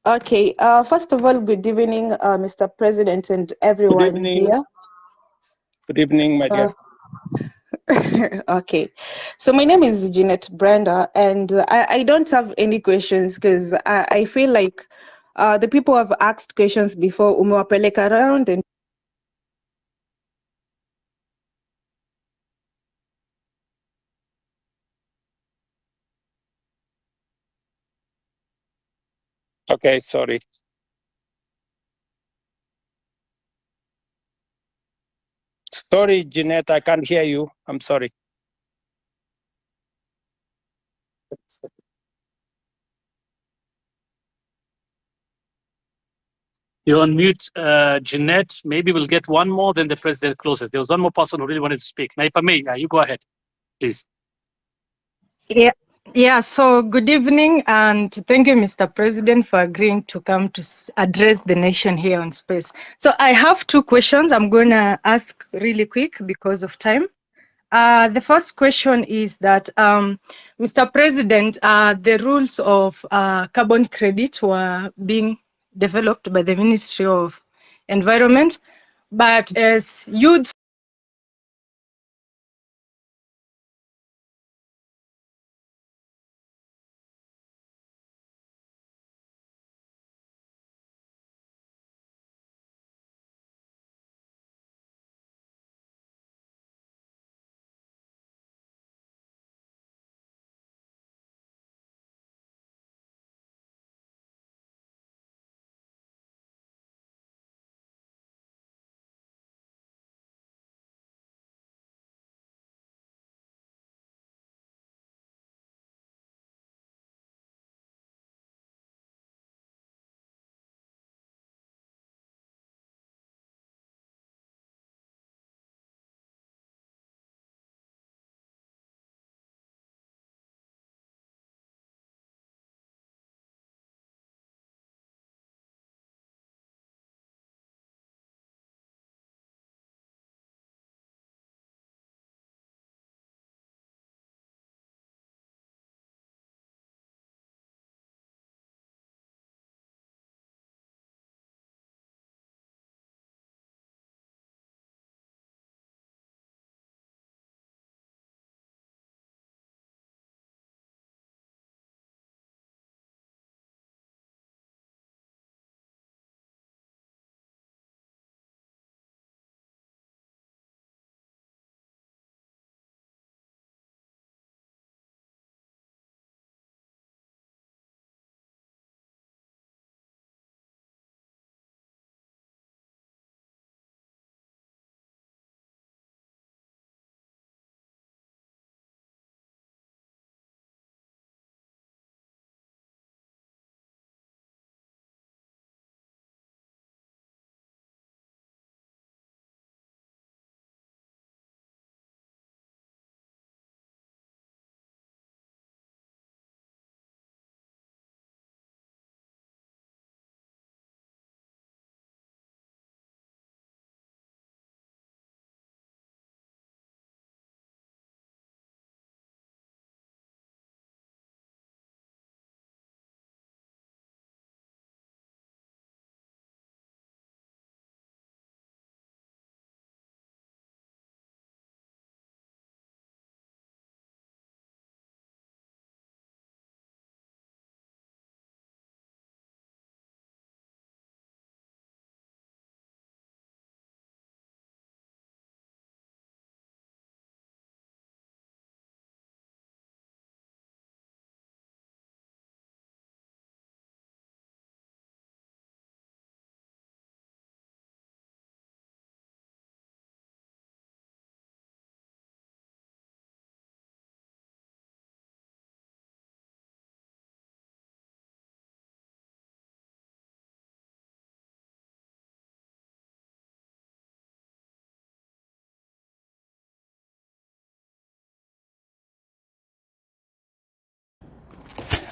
Okay. First of all, good evening, Mr. President and Good everyone evening. here. Good evening, my dear. Okay. So my name is Jeanette Brenda, and I don't have any questions because I feel like the people have asked questions before, umewapeleka around and Okay, sorry. Sorry, Jeanette, I can't hear you. I'm sorry. You're on mute, Jeanette. Maybe we'll get one more, then the president closes. There was one more person who really wanted to speak. Now, if I may, you go ahead, please. Yeah, so good evening, and thank you, Mr. President, for agreeing to come to address the nation here on space. So I have two questions I'm going to ask really quick because of time. The first question is that, Mr. President, the rules of carbon credit were being developed by the Ministry of Environment, but as youth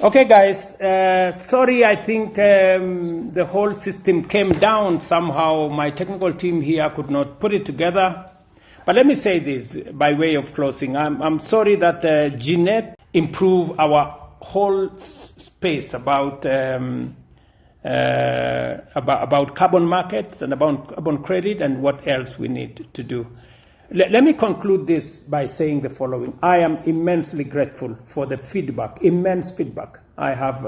Okay, guys, sorry, I think the whole system came down somehow. My technical team here could not put it together. But let me say this by way of closing. I'm sorry that Jeanette improved our whole space about carbon markets and about carbon credit and what else we need to do. Let me conclude this by saying the following. I am immensely grateful for the feedback, immense feedback I have